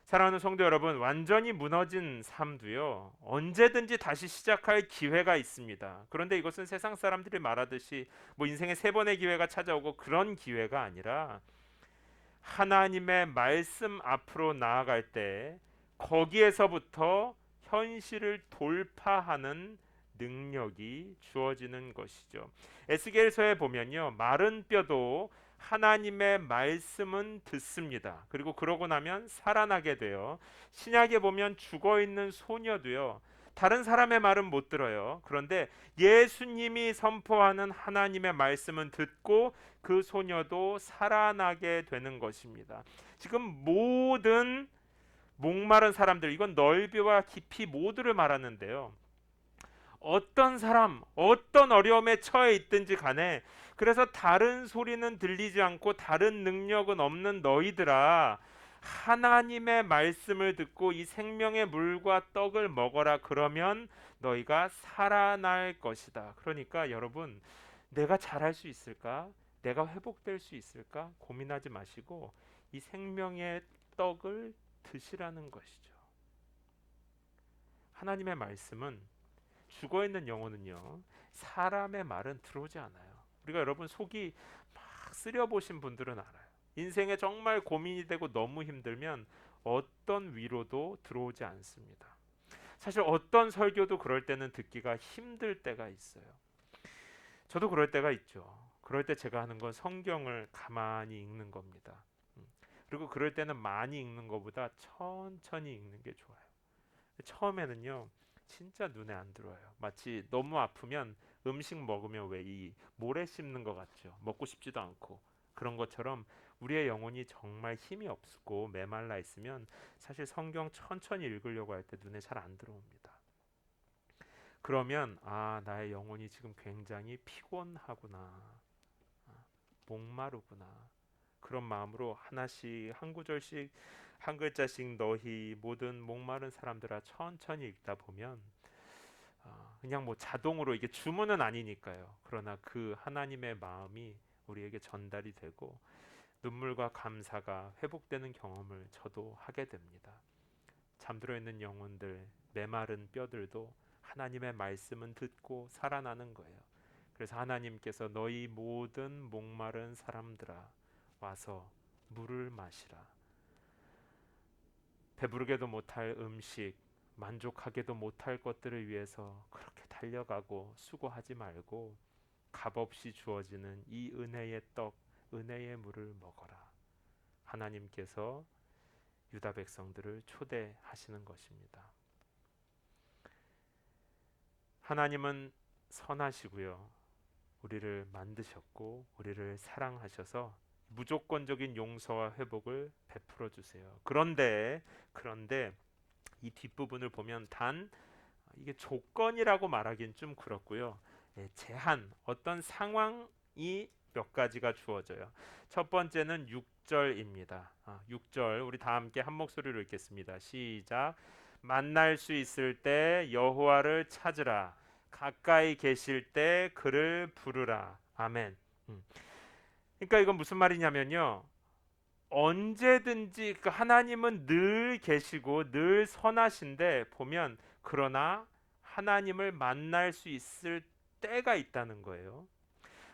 사랑하는 성도 여러분, 완전히 무너진 삶도요 언제든지 다시 시작할 기회가 있습니다. 그런데 이것은 세상 사람들이 말하듯이 뭐 인생에 3번의 기회가 찾아오고 그런 기회가 아니라 하나님의 말씀 앞으로 나아갈 때 거기에서부터 현실을 돌파하는 능력이 주어지는 것이죠. 에스겔서에 보면요 마른 뼈도 하나님의 말씀은 듣습니다. 그리고 그러고 나면 살아나게 돼요. 신약에 보면 죽어 있는 소녀도요 다른 사람의 말은 못 들어요. 그런데 예수님이 선포하는 하나님의 말씀은 듣고 그 소녀도 살아나게 되는 것입니다. 지금 모든 목마른 사람들, 이건 넓이와 깊이 모두를 말하는데요. 어떤 사람, 어떤 어려움에 처해 있든지 간에 그래서 다른 소리는 들리지 않고 다른 능력은 없는 너희들아 하나님의 말씀을 듣고 이 생명의 물과 떡을 먹어라. 그러면 너희가 살아날 것이다. 그러니까 여러분 내가 잘할 수 있을까? 내가 회복될 수 있을까? 고민하지 마시고 이 생명의 떡을 드시라는 것이죠. 하나님의 말씀은 죽어있는 영혼은요 사람의 말은 들어오지 않아요. 우리가 여러분 속이 막 쓰려보신 분들은 알아요. 인생에 정말 고민이 되고 너무 힘들면 어떤 위로도 들어오지 않습니다. 사실 어떤 설교도 그럴 때는 듣기가 힘들 때가 있어요. 저도 그럴 때가 있죠. 그럴 때 제가 하는 건 성경을 가만히 읽는 겁니다. 그리고 그럴 때는 많이 읽는 것보다 천천히 읽는 게 좋아요. 처음에는요 진짜 눈에 안 들어와요. 마치 너무 아프면 음식 먹으면 왜 이 모래 씹는 것 같죠. 먹고 싶지도 않고 그런 것처럼 우리의 영혼이 정말 힘이 없고 메말라 있으면 사실 성경 천천히 읽으려고 할 때 눈에 잘 안 들어옵니다. 그러면 나의 영혼이 지금 굉장히 피곤하구나, 목마르구나, 그런 마음으로 하나씩 한 구절씩 한 글자씩 너희 모든 목마른 사람들아 천천히 읽다 보면 그냥 뭐 자동으로 이게 주문은 아니니까요. 그러나 그 하나님의 마음이 우리에게 전달이 되고 눈물과 감사가 회복되는 경험을 저도 하게 됩니다. 잠들어 있는 영혼들, 메마른 뼈들도 하나님의 말씀은 듣고 살아나는 거예요. 그래서 하나님께서 너희 모든 목마른 사람들아 와서 물을 마시라. 배부르게도 못할 음식, 만족하게도 못할 것들을 위해서 그렇게 달려가고 수고하지 말고 값없이 주어지는 이 은혜의 떡, 은혜의 물을 먹어라. 하나님께서 유다 백성들을 초대하시는 것입니다. 하나님은 선하시고요. 우리를 만드셨고 우리를 사랑하셔서 무조건적인 용서와 회복을 베풀어 주세요. 그런데 이 뒷부분을 보면 단 이게 조건이라고 말하기는 좀 그렇고요. 제한, 어떤 상황이 몇 가지가 주어져요. 첫 번째는 6절입니다. 6절 우리 다 함께 한 목소리로 읽겠습니다. 시작. 만날 수 있을 때 여호와를 찾으라. 가까이 계실 때 그를 부르라. 아멘. 그러니까 이건 무슨 말이냐면요. 언제든지 그 하나님은 늘 계시고 늘 선하신데 보면 그러나 하나님을 만날 수 있을 때가 있다는 거예요.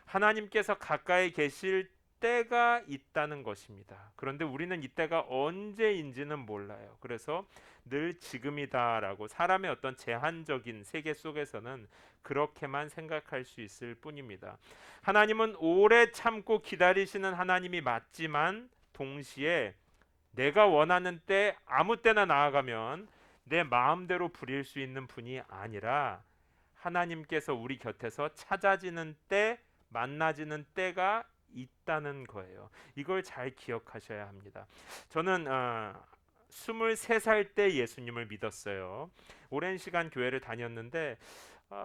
하나님께서 가까이 계실 때가 있다는 것입니다. 그런데 우리는 이때가 언제인지는 몰라요. 그래서 늘 지금이다라고 사람의 어떤 제한적인 세계 속에서는 그렇게만 생각할 수 있을 뿐입니다. 하나님은 오래 참고 기다리시는 하나님이 맞지만 동시에 내가 원하는 때 아무 때나 나아가면 내 마음대로 부릴 수 있는 분이 아니라 하나님께서 우리 곁에서 찾아지는 때, 만나지는 때가 있다는 거예요. 이걸 잘 기억하셔야 합니다. 저는 23살 때 예수님을 믿었어요. 오랜 시간 교회를 다녔는데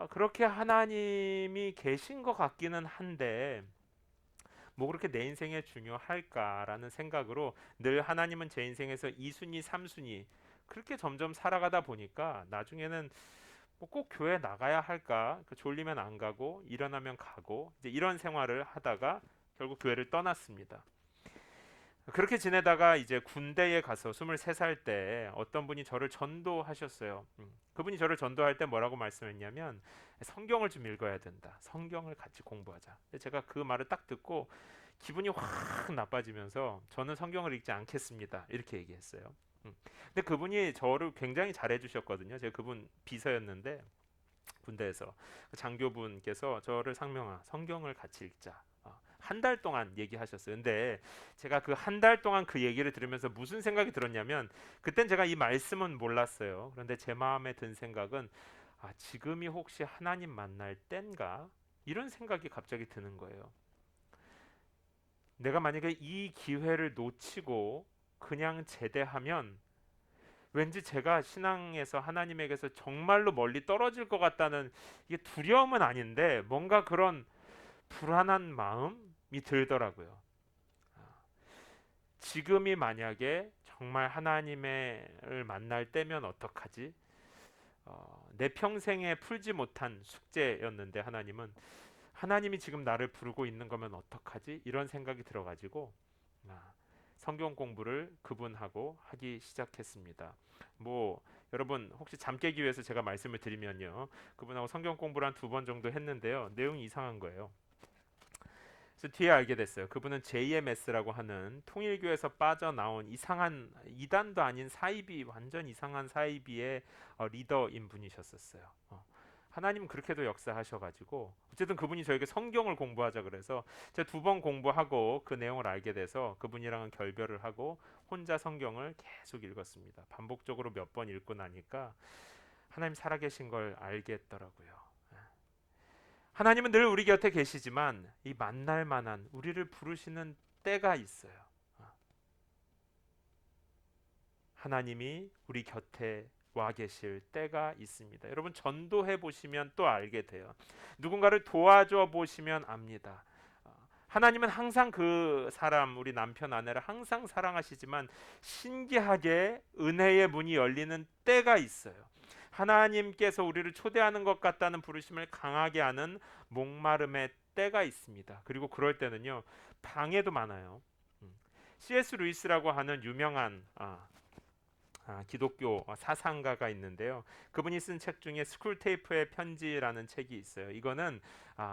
그렇게 하나님이 계신 것 같기는 한데 뭐 그렇게 내 인생에 중요할까라는 생각으로 늘 하나님은 제 인생에서 2순위, 3순위 그렇게 점점 살아가다 보니까 나중에는 뭐 꼭 교회 나가야 할까? 졸리면 안 가고 일어나면 가고 이제 이런 생활을 하다가 결국 교회를 떠났습니다. 그렇게 지내다가 이제 군대에 가서 23살 때 어떤 분이 저를 전도하셨어요. 그분이 저를 전도할 때 뭐라고 말씀했냐면 성경을 좀 읽어야 된다. 성경을 같이 공부하자. 제가 그 말을 딱 듣고 기분이 확 나빠지면서 저는 성경을 읽지 않겠습니다. 이렇게 얘기했어요. 근데 그분이 저를 굉장히 잘해 주셨거든요. 제가 그분 비서였는데 군대에서 장교분께서 저를 상명아 성경을 같이 읽자. 한 달 동안 얘기하셨어요. 근데 제가 그 한 달 동안 그 얘기를 들으면서 무슨 생각이 들었냐면 그땐 제가 이 말씀은 몰랐어요. 그런데 제 마음에 든 생각은 지금이 혹시 하나님 만날 땐가? 이런 생각이 갑자기 드는 거예요. 내가 만약에 이 기회를 놓치고 그냥 제대하면 왠지 제가 신앙에서 하나님에게서 정말로 멀리 떨어질 것 같다는 이게 두려움은 아닌데 뭔가 그런 불안한 마음이 들더라고요. 지금이 만약에 정말 하나님을 만날 때면 어떡하지? 내 평생에 풀지 못한 숙제였는데 하나님이 지금 나를 부르고 있는 거면 어떡하지? 이런 생각이 들어가지고 성경 공부를 그분하고 하기 시작했습니다. 뭐 여러분 혹시 잠 깨기 위해서 제가 말씀을 드리면요. 그분하고 성경 공부를 한 2번 정도 했는데요. 내용이 이상한 거예요. 그래서 뒤에 알게 됐어요. 그분은 JMS라고 하는 통일교에서 빠져나온 이상한 이단도 아닌 사이비 완전 이상한 사이비의 리더인 분이셨었어요. 하나님은 그렇게도 역사하셔가지고 어쨌든 그분이 저에게 성경을 공부하자 그래서 제가 2번 공부하고 그 내용을 알게 돼서 그분이랑은 결별을 하고 혼자 성경을 계속 읽었습니다. 반복적으로 몇 번 읽고 나니까 하나님 살아계신 걸 알겠더라고요. 하나님은 늘 우리 곁에 계시지만 이 만날 만한 우리를 부르시는 때가 있어요. 하나님이 우리 곁에 와 계실 때가 있습니다. 여러분 전도해 보시면 또 알게 돼요. 누군가를 도와줘 보시면 압니다. 하나님은 항상 그 사람 우리 남편 아내를 항상 사랑하시지만 신기하게 은혜의 문이 열리는 때가 있어요. 하나님께서 우리를 초대하는 것 같다는 부르심을 강하게 하는 목마름의 때가 있습니다. 그리고 그럴 때는요 방해도 많아요. C.S. 루이스라고 하는 유명한 기독교 사상가가 있는데요. 그분이 쓴 책 중에 스쿨테이프의 편지라는 책이 있어요. 이거는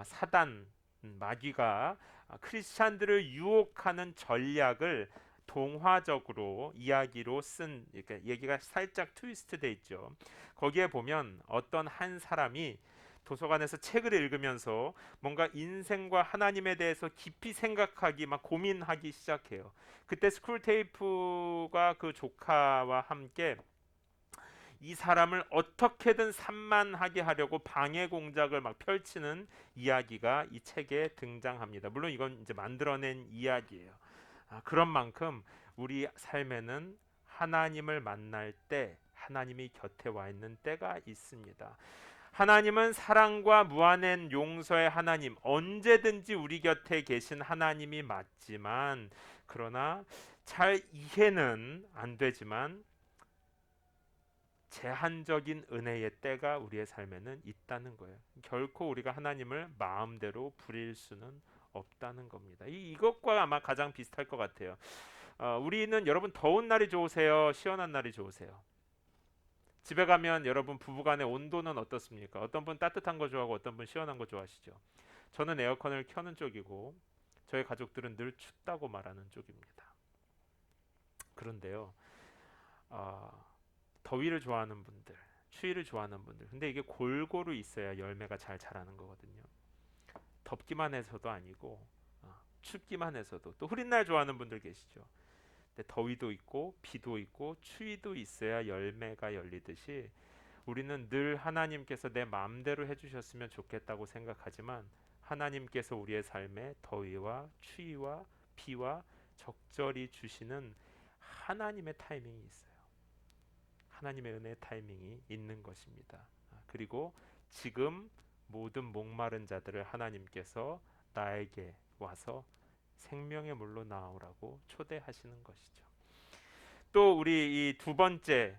사단 마귀가 크리스찬들을 유혹하는 전략을 동화적으로 이야기로 쓴 이렇게 얘기가 살짝 트위스트 돼 있죠. 거기에 보면 어떤 한 사람이 도서관에서 책을 읽으면서 뭔가 인생과 하나님에 대해서 깊이 생각하기, 막 고민하기 시작해요. 그때 스크루테이프가 그 조카와 함께 이 사람을 어떻게든 산만하게 하려고 방해 공작을 막 펼치는 이야기가 이 책에 등장합니다. 물론 이건 이제 만들어낸 이야기예요. 그런 만큼 우리 삶에는 하나님을 만날 때 하나님이 곁에 와 있는 때가 있습니다. 하나님은 사랑과 무한한 용서의 하나님, 언제든지 우리 곁에 계신 하나님이 맞지만, 그러나 잘 이해는 안 되지만 제한적인 은혜의 때가 우리의 삶에는 있다는 거예요. 결코 우리가 하나님을 마음대로 부릴 수는 없다는 겁니다. 이것과 아마 가장 비슷할 것 같아요. 우리는 여러분 더운 날이 좋으세요? 시원한 날이 좋으세요? 집에 가면 여러분 부부간의 온도는 어떻습니까? 어떤 분 따뜻한 거 좋아하고 어떤 분 시원한 거 좋아하시죠? 저는 에어컨을 켜는 쪽이고 저희 가족들은 늘 춥다고 말하는 쪽입니다. 그런데요, 어, 더위를 좋아하는 분들, 추위를 좋아하는 분들, 근데 이게 골고루 있어야 열매가 잘 자라는 거거든요. 덥기만 해서도 아니고 춥기만 해서도, 또 흐린 날 좋아하는 분들 계시죠. 근데 더위도 있고 비도 있고 추위도 있어야 열매가 열리듯이 우리는 늘 하나님께서 내 마음대로 해주셨으면 좋겠다고 생각하지만 하나님께서 우리의 삶에 더위와 추위와 비와 적절히 주시는 하나님의 타이밍이 있어요. 하나님의 은혜의 타이밍이 있는 것입니다. 그리고 지금 모든 목마른 자들을 하나님께서 나에게 와서 생명의 물로 나오라고 초대하시는 것이죠. 또 우리 이 두 번째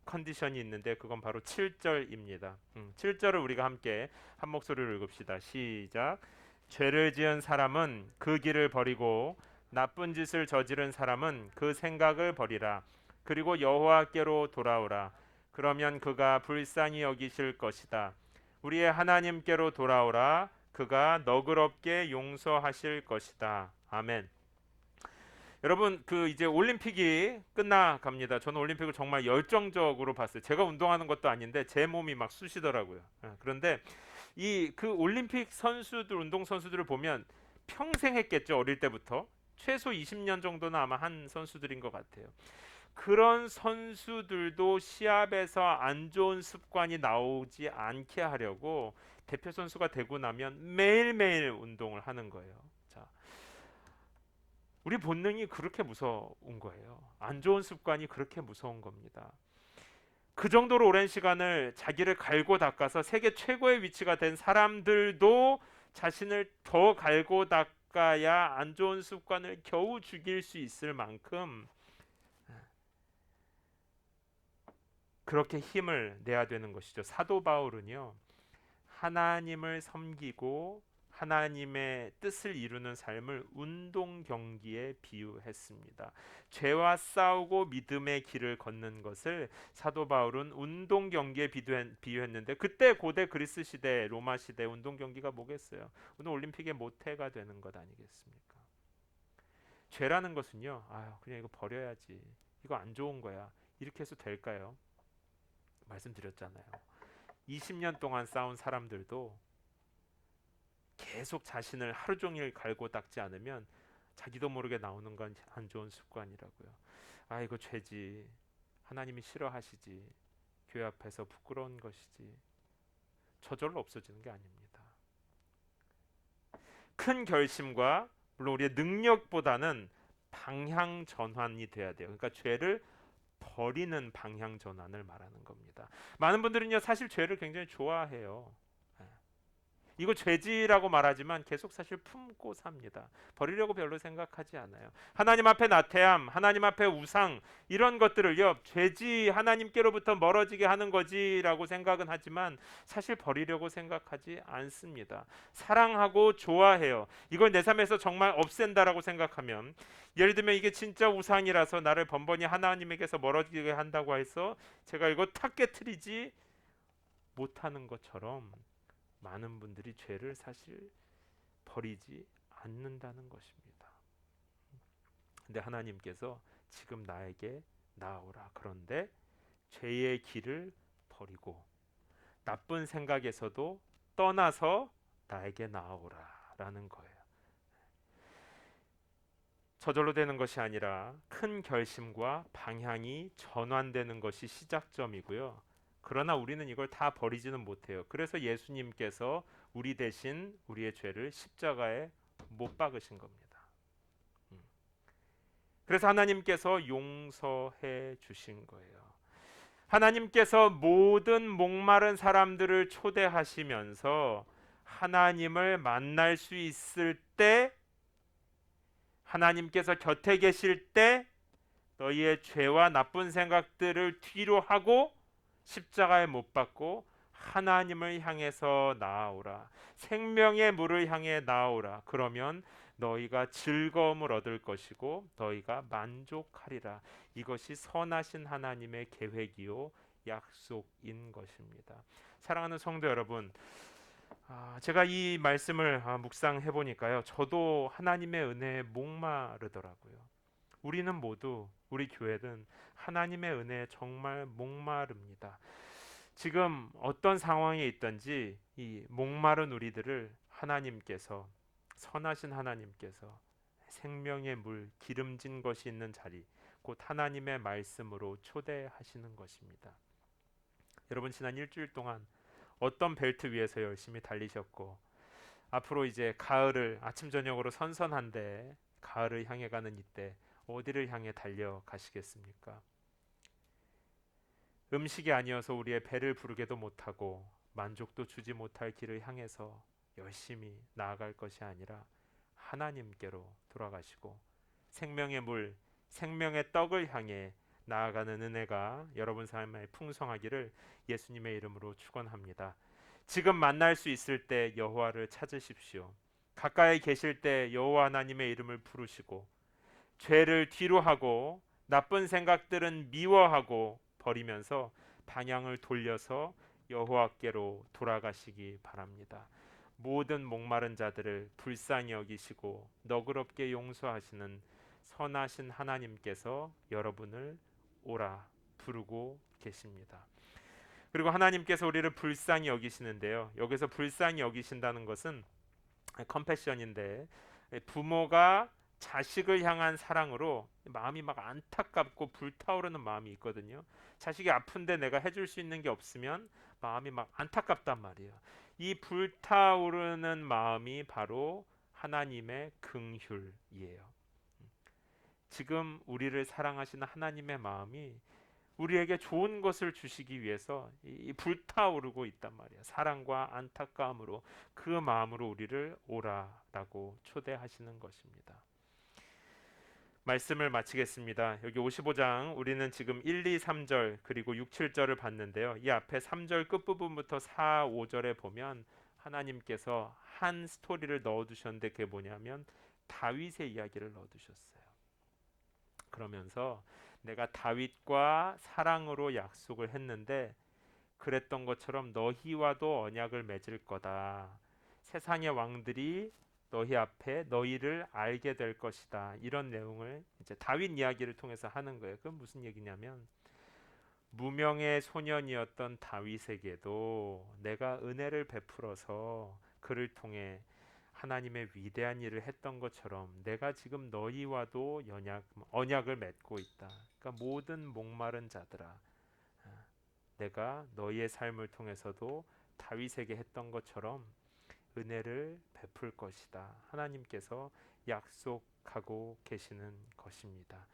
컨디션이 있는데 그건 바로 7절입니다. 7절을 우리가 함께 한 목소리로 읽읍시다. 시작. 죄를 지은 사람은 그 길을 버리고 나쁜 짓을 저지른 사람은 그 생각을 버리라. 그리고 여호와께로 돌아오라. 그러면 그가 불쌍히 여기실 것이다. 우리의 하나님께로 돌아오라. 그가 너그럽게 용서하실 것이다. 아멘. 여러분 그 이제 올림픽이 끝나갑니다. 저는 올림픽을 정말 열정적으로 봤어요. 제가 운동하는 것도 아닌데 제 몸이 막 쑤시더라고요. 그런데 이 그 올림픽 선수들, 운동 선수들을 보면 평생 했겠죠. 어릴 때부터 최소 20년 정도는 아마 한 선수들인 것 같아요. 그런 선수들도 시합에서 안 좋은 습관이 나오지 않게 하려고 대표 선수가 되고 나면 매일매일 운동을 하는 거예요. 자, 우리 본능이 그렇게 무서운 거예요. 안 좋은 습관이 그렇게 무서운 겁니다. 그 정도로 오랜 시간을 자기를 갈고 닦아서 세계 최고의 위치가 된 사람들도 자신을 더 갈고 닦아야 안 좋은 습관을 겨우 죽일 수 있을 만큼 그렇게 힘을 내야 되는 것이죠. 사도 바울은요, 하나님을 섬기고 하나님의 뜻을 이루는 삶을 운동 경기에 비유했습니다. 죄와 싸우고 믿음의 길을 걷는 것을 사도 바울은 운동 경기에 비유했는데, 그때 고대 그리스 시대, 로마 시대 운동 경기가 뭐겠어요? 오늘 올림픽의 모태가 되는 것 아니겠습니까? 죄라는 것은요, 그냥 이거 버려야지, 이거 안 좋은 거야, 이렇게 해서 될까요? 말씀드렸잖아요. 20년 동안 싸운 사람들도 계속 자신을 하루 종일 갈고 닦지 않으면 자기도 모르게 나오는 건 안 좋은 습관이라고요. 이거 죄지. 하나님이 싫어하시지. 교회 앞에서 부끄러운 것이지. 저절로 없어지는 게 아닙니다. 큰 결심과 물론 우리의 능력보다는 방향 전환이 돼야 돼요. 그러니까 죄를 버리는 방향 전환을 말하는 겁니다. 많은 분들은요, 사실 죄를 굉장히 좋아해요. 이거 죄지라고 말하지만 계속 사실 품고 삽니다. 버리려고 별로 생각하지 않아요. 하나님 앞에 나태함, 하나님 앞에 우상, 이런 것들을요, 죄지, 하나님께로부터 멀어지게 하는 거지라고 생각은 하지만 사실 버리려고 생각하지 않습니다. 사랑하고 좋아해요. 이걸 내 삶에서 정말 없앤다라고 생각하면, 예를 들면 이게 진짜 우상이라서 나를 번번이 하나님에게서 멀어지게 한다고 해서 제가 이거 탁 깨트리지 못하는 것처럼 많은 분들이 죄를 사실 버리지 않는다는 것입니다. 근데 하나님께서 지금 나에게 나오라. 그런데 죄의 길을 버리고 나쁜 생각에서도 떠나서 나에게 나아오라라는 거예요. 저절로 되는 것이 아니라 큰 결심과 방향이 전환되는 것이 시작점이고요. 그러나 우리는 이걸 다 버리지는 못해요. 그래서 예수님께서 우리 대신 우리의 죄를 십자가에 못 박으신 겁니다. 음. 그래서 하나님께서 용서해 주신 거예요. 하나님께서 모든 목마른 사람들을 초대하시면서 하나님을 만날 수 있을 때, 하나님께서 곁에 계실 때 너희의 죄와 나쁜 생각들을 뒤로 하고 십자가에 못 박고 하나님을 향해서 나아오라. 생명의 물을 향해 나아오라. 그러면 너희가 즐거움을 얻을 것이고 너희가 만족하리라. 이것이 선하신 하나님의 계획이요 약속인 것입니다. 사랑하는 성도 여러분, 제가 이 말씀을 묵상해 보니까요, 저도 하나님의 은혜에 목마르더라고요. 우리는 모두, 우리 교회는 하나님의 은혜에 정말 목마릅니다. 지금 어떤 상황에 있든지 이 목마른 우리들을 하나님께서, 선하신 하나님께서 생명의 물, 기름진 것이 있는 자리, 곧 하나님의 말씀으로 초대하시는 것입니다. 여러분, 지난 일주일 동안 어떤 벨트 위에서 열심히 달리셨고, 앞으로 이제 가을을 아침 저녁으로 선선한데 가을을 향해 가는 이때 어디를 향해 달려가시겠습니까? 음식이 아니어서 우리의 배를 부르게도 못하고 만족도 주지 못할 길을 향해서 열심히 나아갈 것이 아니라 하나님께로 돌아가시고 생명의 물, 생명의 떡을 향해 나아가는 은혜가 여러분 삶에 풍성하기를 예수님의 이름으로 축원합니다. 지금 만날 수 있을 때 여호와를 찾으십시오. 가까이 계실 때 여호와 하나님의 이름을 부르시고 죄를 뒤로 하고 나쁜 생각들은 미워하고 버리면서 방향을 돌려서 여호와께로 돌아가시기 바랍니다. 모든 목마른 자들을 불쌍히 여기시고 너그럽게 용서하시는 선하신 하나님께서 여러분을 오라 부르고 계십니다. 그리고 하나님께서 우리를 불쌍히 여기시는데요. 여기서 불쌍히 여기신다는 것은 컴패션인데, 부모가 자식을 향한 사랑으로 마음이 막 안타깝고 불타오르는 마음이 있거든요. 자식이 아픈데 내가 해줄 수 있는 게 없으면 마음이 막 안타깝단 말이에요. 이 불타오르는 마음이 바로 하나님의 긍휼이에요. 지금 우리를 사랑하시는 하나님의 마음이 우리에게 좋은 것을 주시기 위해서 이 불타오르고 있단 말이에요. 사랑과 안타까움으로 그 마음으로 우리를 오라라고 초대하시는 것입니다. 말씀을 마치겠습니다. 여기 55장 우리는 지금 1, 2, 3절 그리고 6, 7절을 봤는데요. 이 앞에 3절 끝부분부터 4, 5절에 보면 하나님께서 한 스토리를 넣어두셨는데 그게 뭐냐면 다윗의 이야기를 넣어두셨어요. 그러면서 내가 다윗과 사랑으로 약속을 했는데 그랬던 것처럼 너희와도 언약을 맺을 거다. 세상의 왕들이 너희 앞에 너희를 알게 될 것이다. 이런 내용을 이제 다윗 이야기를 통해서 하는 거예요. 그건 무슨 얘기냐면 무명의 소년이었던 다윗에게도 내가 은혜를 베풀어서 그를 통해 하나님의 위대한 일을 했던 것처럼 내가 지금 너희와도 언약을 맺고 있다. 그러니까 모든 목마른 자들아, 내가 너희의 삶을 통해서도 다윗에게 했던 것처럼 은혜를 베풀 것이다. 하나님께서 약속하고 계시는 것입니다.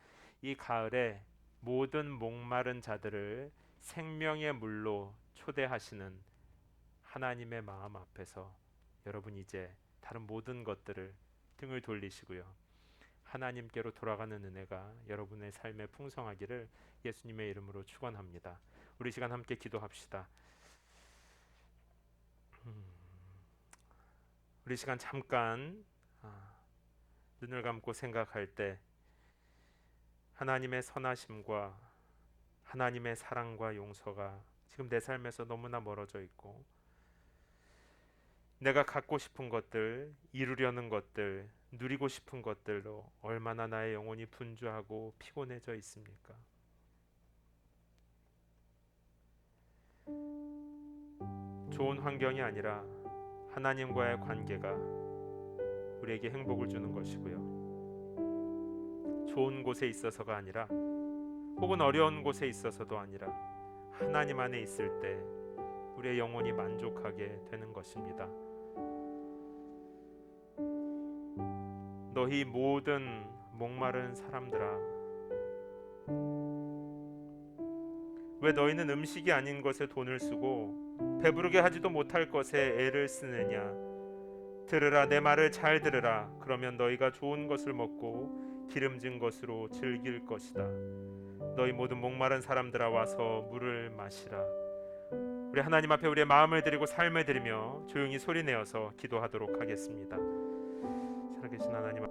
이 가을에 모든 목마른 자들을 생명의 물로 초대하시는 하나님의 마음 앞에서 여러분 이제 다른 모든 것들을 등을 돌리시고요. 하나님께로 돌아가는 은혜가 여러분의 삶에 풍성하기를 예수님의 이름으로 축원합니다. 우리 시간 함께 기도합시다. 우리 시간 잠깐 눈을 감고 생각할 때 하나님의 선하심과 하나님의 사랑과 용서가 지금 내 삶에서 너무나 멀어져 있고 내가 갖고 싶은 것들, 이루려는 것들, 누리고 싶은 것들로 얼마나 나의 영혼이 분주하고 피곤해져 있습니까? 좋은 환경이 아니라 하나님과의 관계가 우리에게 행복을 주는 것이고요. 좋은 곳에 있어서가 아니라 혹은 어려운 곳에 있어서도 아니라 하나님 안에 있을 때 우리의 영혼이 만족하게 되는 것입니다. 너희 모든 목마른 사람들아, 왜 너희는 음식이 아닌 것에 돈을 쓰고 배부르게 하지도 못할 것에 애를 쓰느냐? 들으라, 내 말을 잘 들으라. 그러면 너희가 좋은 것을 먹고 기름진 것으로 즐길 것이다. 너희 모든 목마른 사람들아, 와서 물을 마시라. 우리 하나님 앞에 우리의 마음을 드리고 삶을 드리며 조용히 소리내어서 기도하도록 하겠습니다. 살아계신 하나님,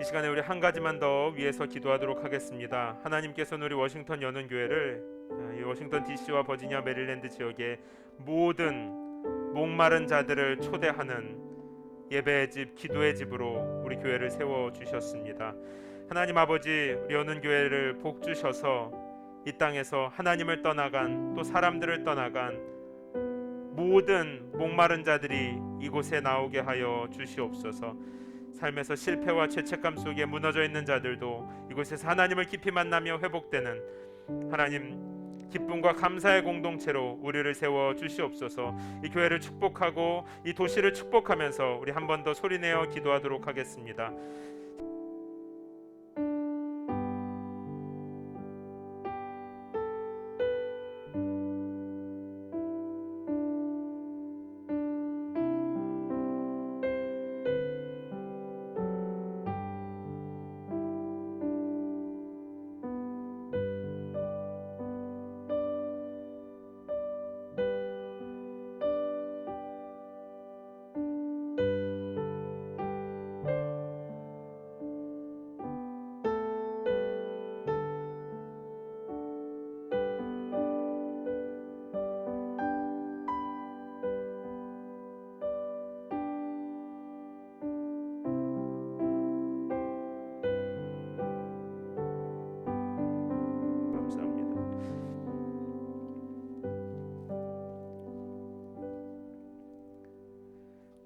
이 시간에 우리 한 가지만 더 위해서 기도하도록 하겠습니다. 하나님께서는 우리 워싱턴 연은교회를 이 워싱턴 DC와 버지니아 메릴랜드 지역의 모든 목마른 자들을 초대하는 예배의 집, 기도의 집으로 우리 교회를 세워 주셨습니다. 하나님 아버지, 우리 연은교회를 복 주셔서 이 땅에서 하나님을 떠나간, 또 사람들을 떠나간 모든 목마른 자들이 이곳에 나오게 하여 주시옵소서. 삶에서 실패와 죄책감 속에 무너져 있는 자들도 이곳에서 하나님을 깊이 만나며 회복되는 하나님 기쁨과 감사의 공동체로 우리를 세워 주시옵소서. 이 교회를 축복하고 이 도시를 축복하면서 우리 한 번 더 소리내어 기도하도록 하겠습니다.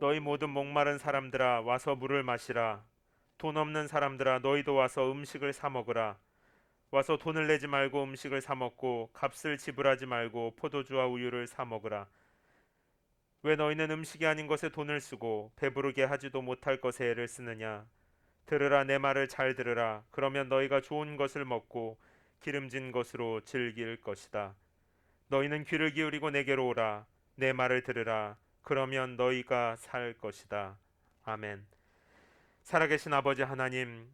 너희 모든 목마른 사람들아, 와서 물을 마시라. 돈 없는 사람들아, 너희도 와서 음식을 사 먹으라. 와서 돈을 내지 말고 음식을 사 먹고 값을 지불하지 말고 포도주와 우유를 사 먹으라. 왜 너희는 음식이 아닌 것에 돈을 쓰고 배부르게 하지도 못할 것에 애를 쓰느냐? 들으라, 내 말을 잘 들으라. 그러면 너희가 좋은 것을 먹고 기름진 것으로 즐길 것이다. 너희는 귀를 기울이고 내게로 오라. 내 말을 들으라. 그러면 너희가 살 것이다. 아멘. 살아계신 아버지 하나님,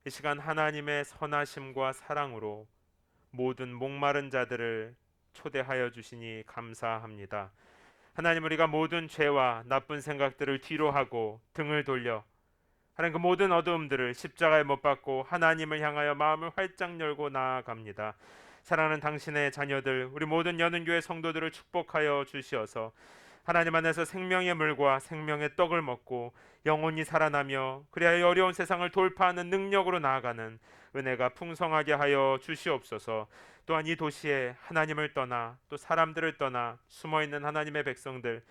이 시간 하나님의 선하심과 사랑으로 모든 목마른 자들을 초대하여 주시니 감사합니다. 하나님, 우리가 모든 죄와 나쁜 생각들을 뒤로 하고 등을 돌려 하나님 그 모든 어두움들을 십자가에 못 박고 하나님을 향하여 마음을 활짝 열고 나아갑니다. 사랑하는 당신의 자녀들, 우리 모든 연은교회 성도들을 축복하여 주시어서 하나님 안에서 생명의 물과 생명의 떡을 먹고 영혼이 살아나며 그리하여 어려운 세상을 돌파하는 능력으로 나아가는 은혜가 풍성하게 하여 주시옵소서. 또한 이 도시에 하나님을 떠나 또 사람들을 떠나 숨어있는 하나님의 백성들,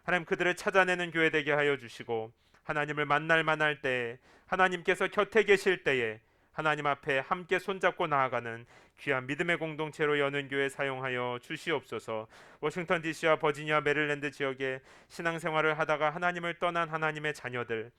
하나님 그들을 찾아내는 교회 되게 하여 주시고 하나님을 만날 만할 때에, 하나님께서 곁에 계실 때에 하나님 앞에 함께 손잡고 나아가는 귀한 믿음의 공동체로 연은교회 사용하여 주시옵소서. 워싱턴 DC와 버지니아 메릴랜드 지역에 신앙생활을 하다가 하나님을 떠난 하나님의 자녀들,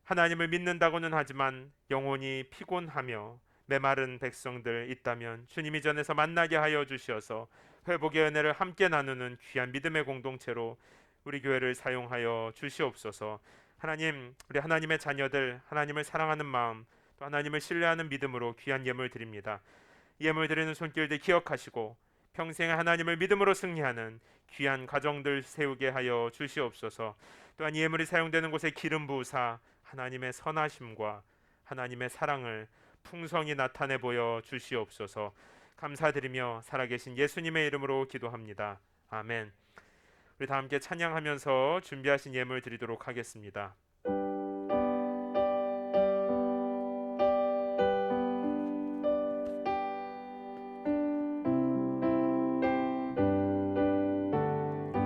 하나님을 믿는다고는 하지만 영혼이 피곤하며 메마른 백성들 있다면 주님이 전에서 만나게 하여 주시어서 회복의 은혜를 함께 나누는 귀한 믿음의 공동체로 우리 교회를 사용하여 주시옵소서. 하나님, 우리 하나님의 자녀들, 하나님을 사랑하는 마음, 또 하나님을 신뢰하는 믿음으로 귀한 예물 드립니다. 예물 드리는 손길들 기억하시고 평생에 하나님을 믿음으로 승리하는 귀한 가정들 세우게 하여 주시옵소서. 또한 예물이 사용되는 곳에 기름 부으사 하나님의 선하심과 하나님의 사랑을 풍성히 나타내 보여 주시옵소서. 감사드리며 살아계신 예수님의 이름으로 기도합니다. 아멘. 우리 다 함께 찬양하면서 준비하신 예물 드리도록 하겠습니다.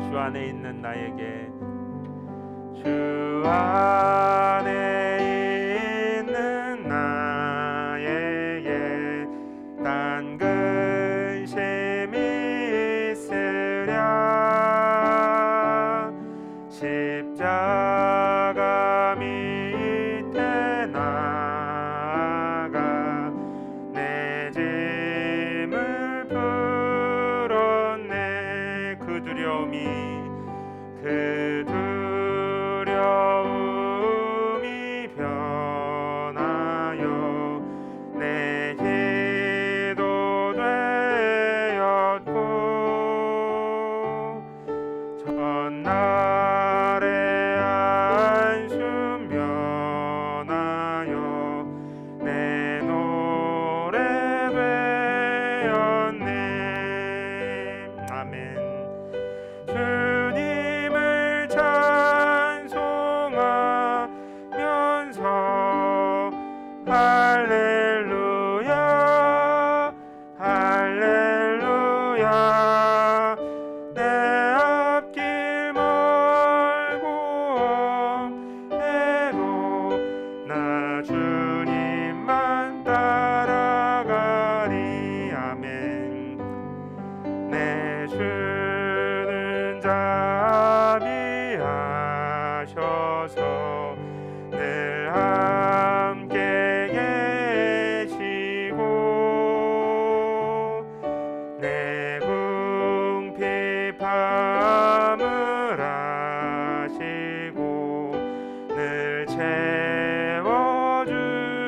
주 안에 있는 나에게, 주 안에 있는 나에게 딴 근심이 있으랴. 십자가 밑에 나아가 내 짐을 풀었네. 그 두려움이 변하여 내 기도 되었고, 전날의 안숨 변하여 내 노래 되었네. 아멘. 주님을 찬송하면서 할렐루야 할렐루야. 내 앞길 멀고 해도 나 주님만 따라가리. 아멘. 내 주는 자비하셔서 늘 함께 계시고 내 궁핍함을 아시고 늘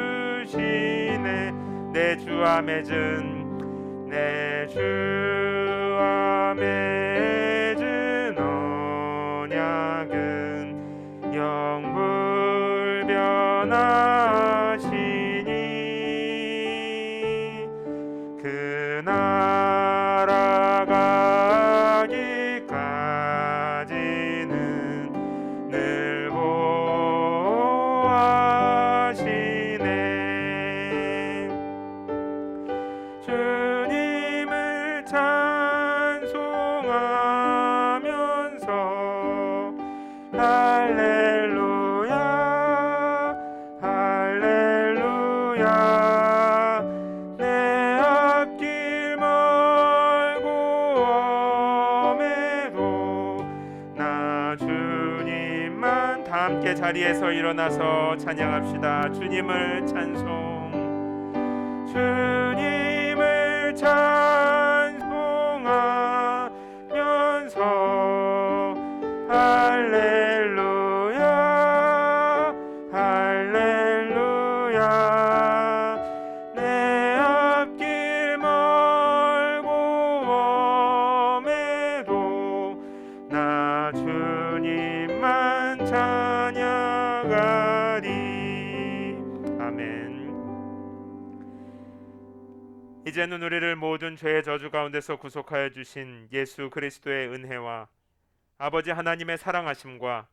채워주시네. 내 주와 맺은 언약은 영불변하시니 그 나라 가기까지는 늘 보호하시네. 주님을 찬송하면서 할렐루야 할렐루야. 내 앞길 멀고 험해도 나 주님만. 다 함께 자리에서 일어나서 찬양합시다. 주님을 찬송, 주님을 찬송하면서 할렐루야 할렐루야. 내 앞길 멀고 험해도 나 주님만 찬양하리. 아멘. 이제는 우리를 모든 죄의 저주 가운데서 구속하여 주신 예수 그리스도의 은혜와 아버지 하나님의 사랑하심과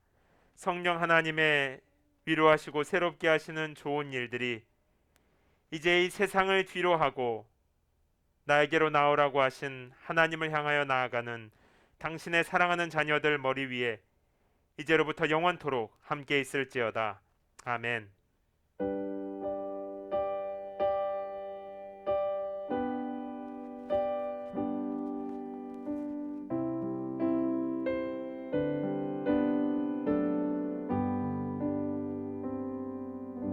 성령 하나님의 위로하시고 새롭게 하시는 좋은 일들이 이제 이 세상을 뒤로하고 나에게로 나오라고 하신 하나님을 향하여 나아가는 당신의 사랑하는 자녀들 머리 위에 이제로부터 영원토록 함께 있을지어다. 아멘.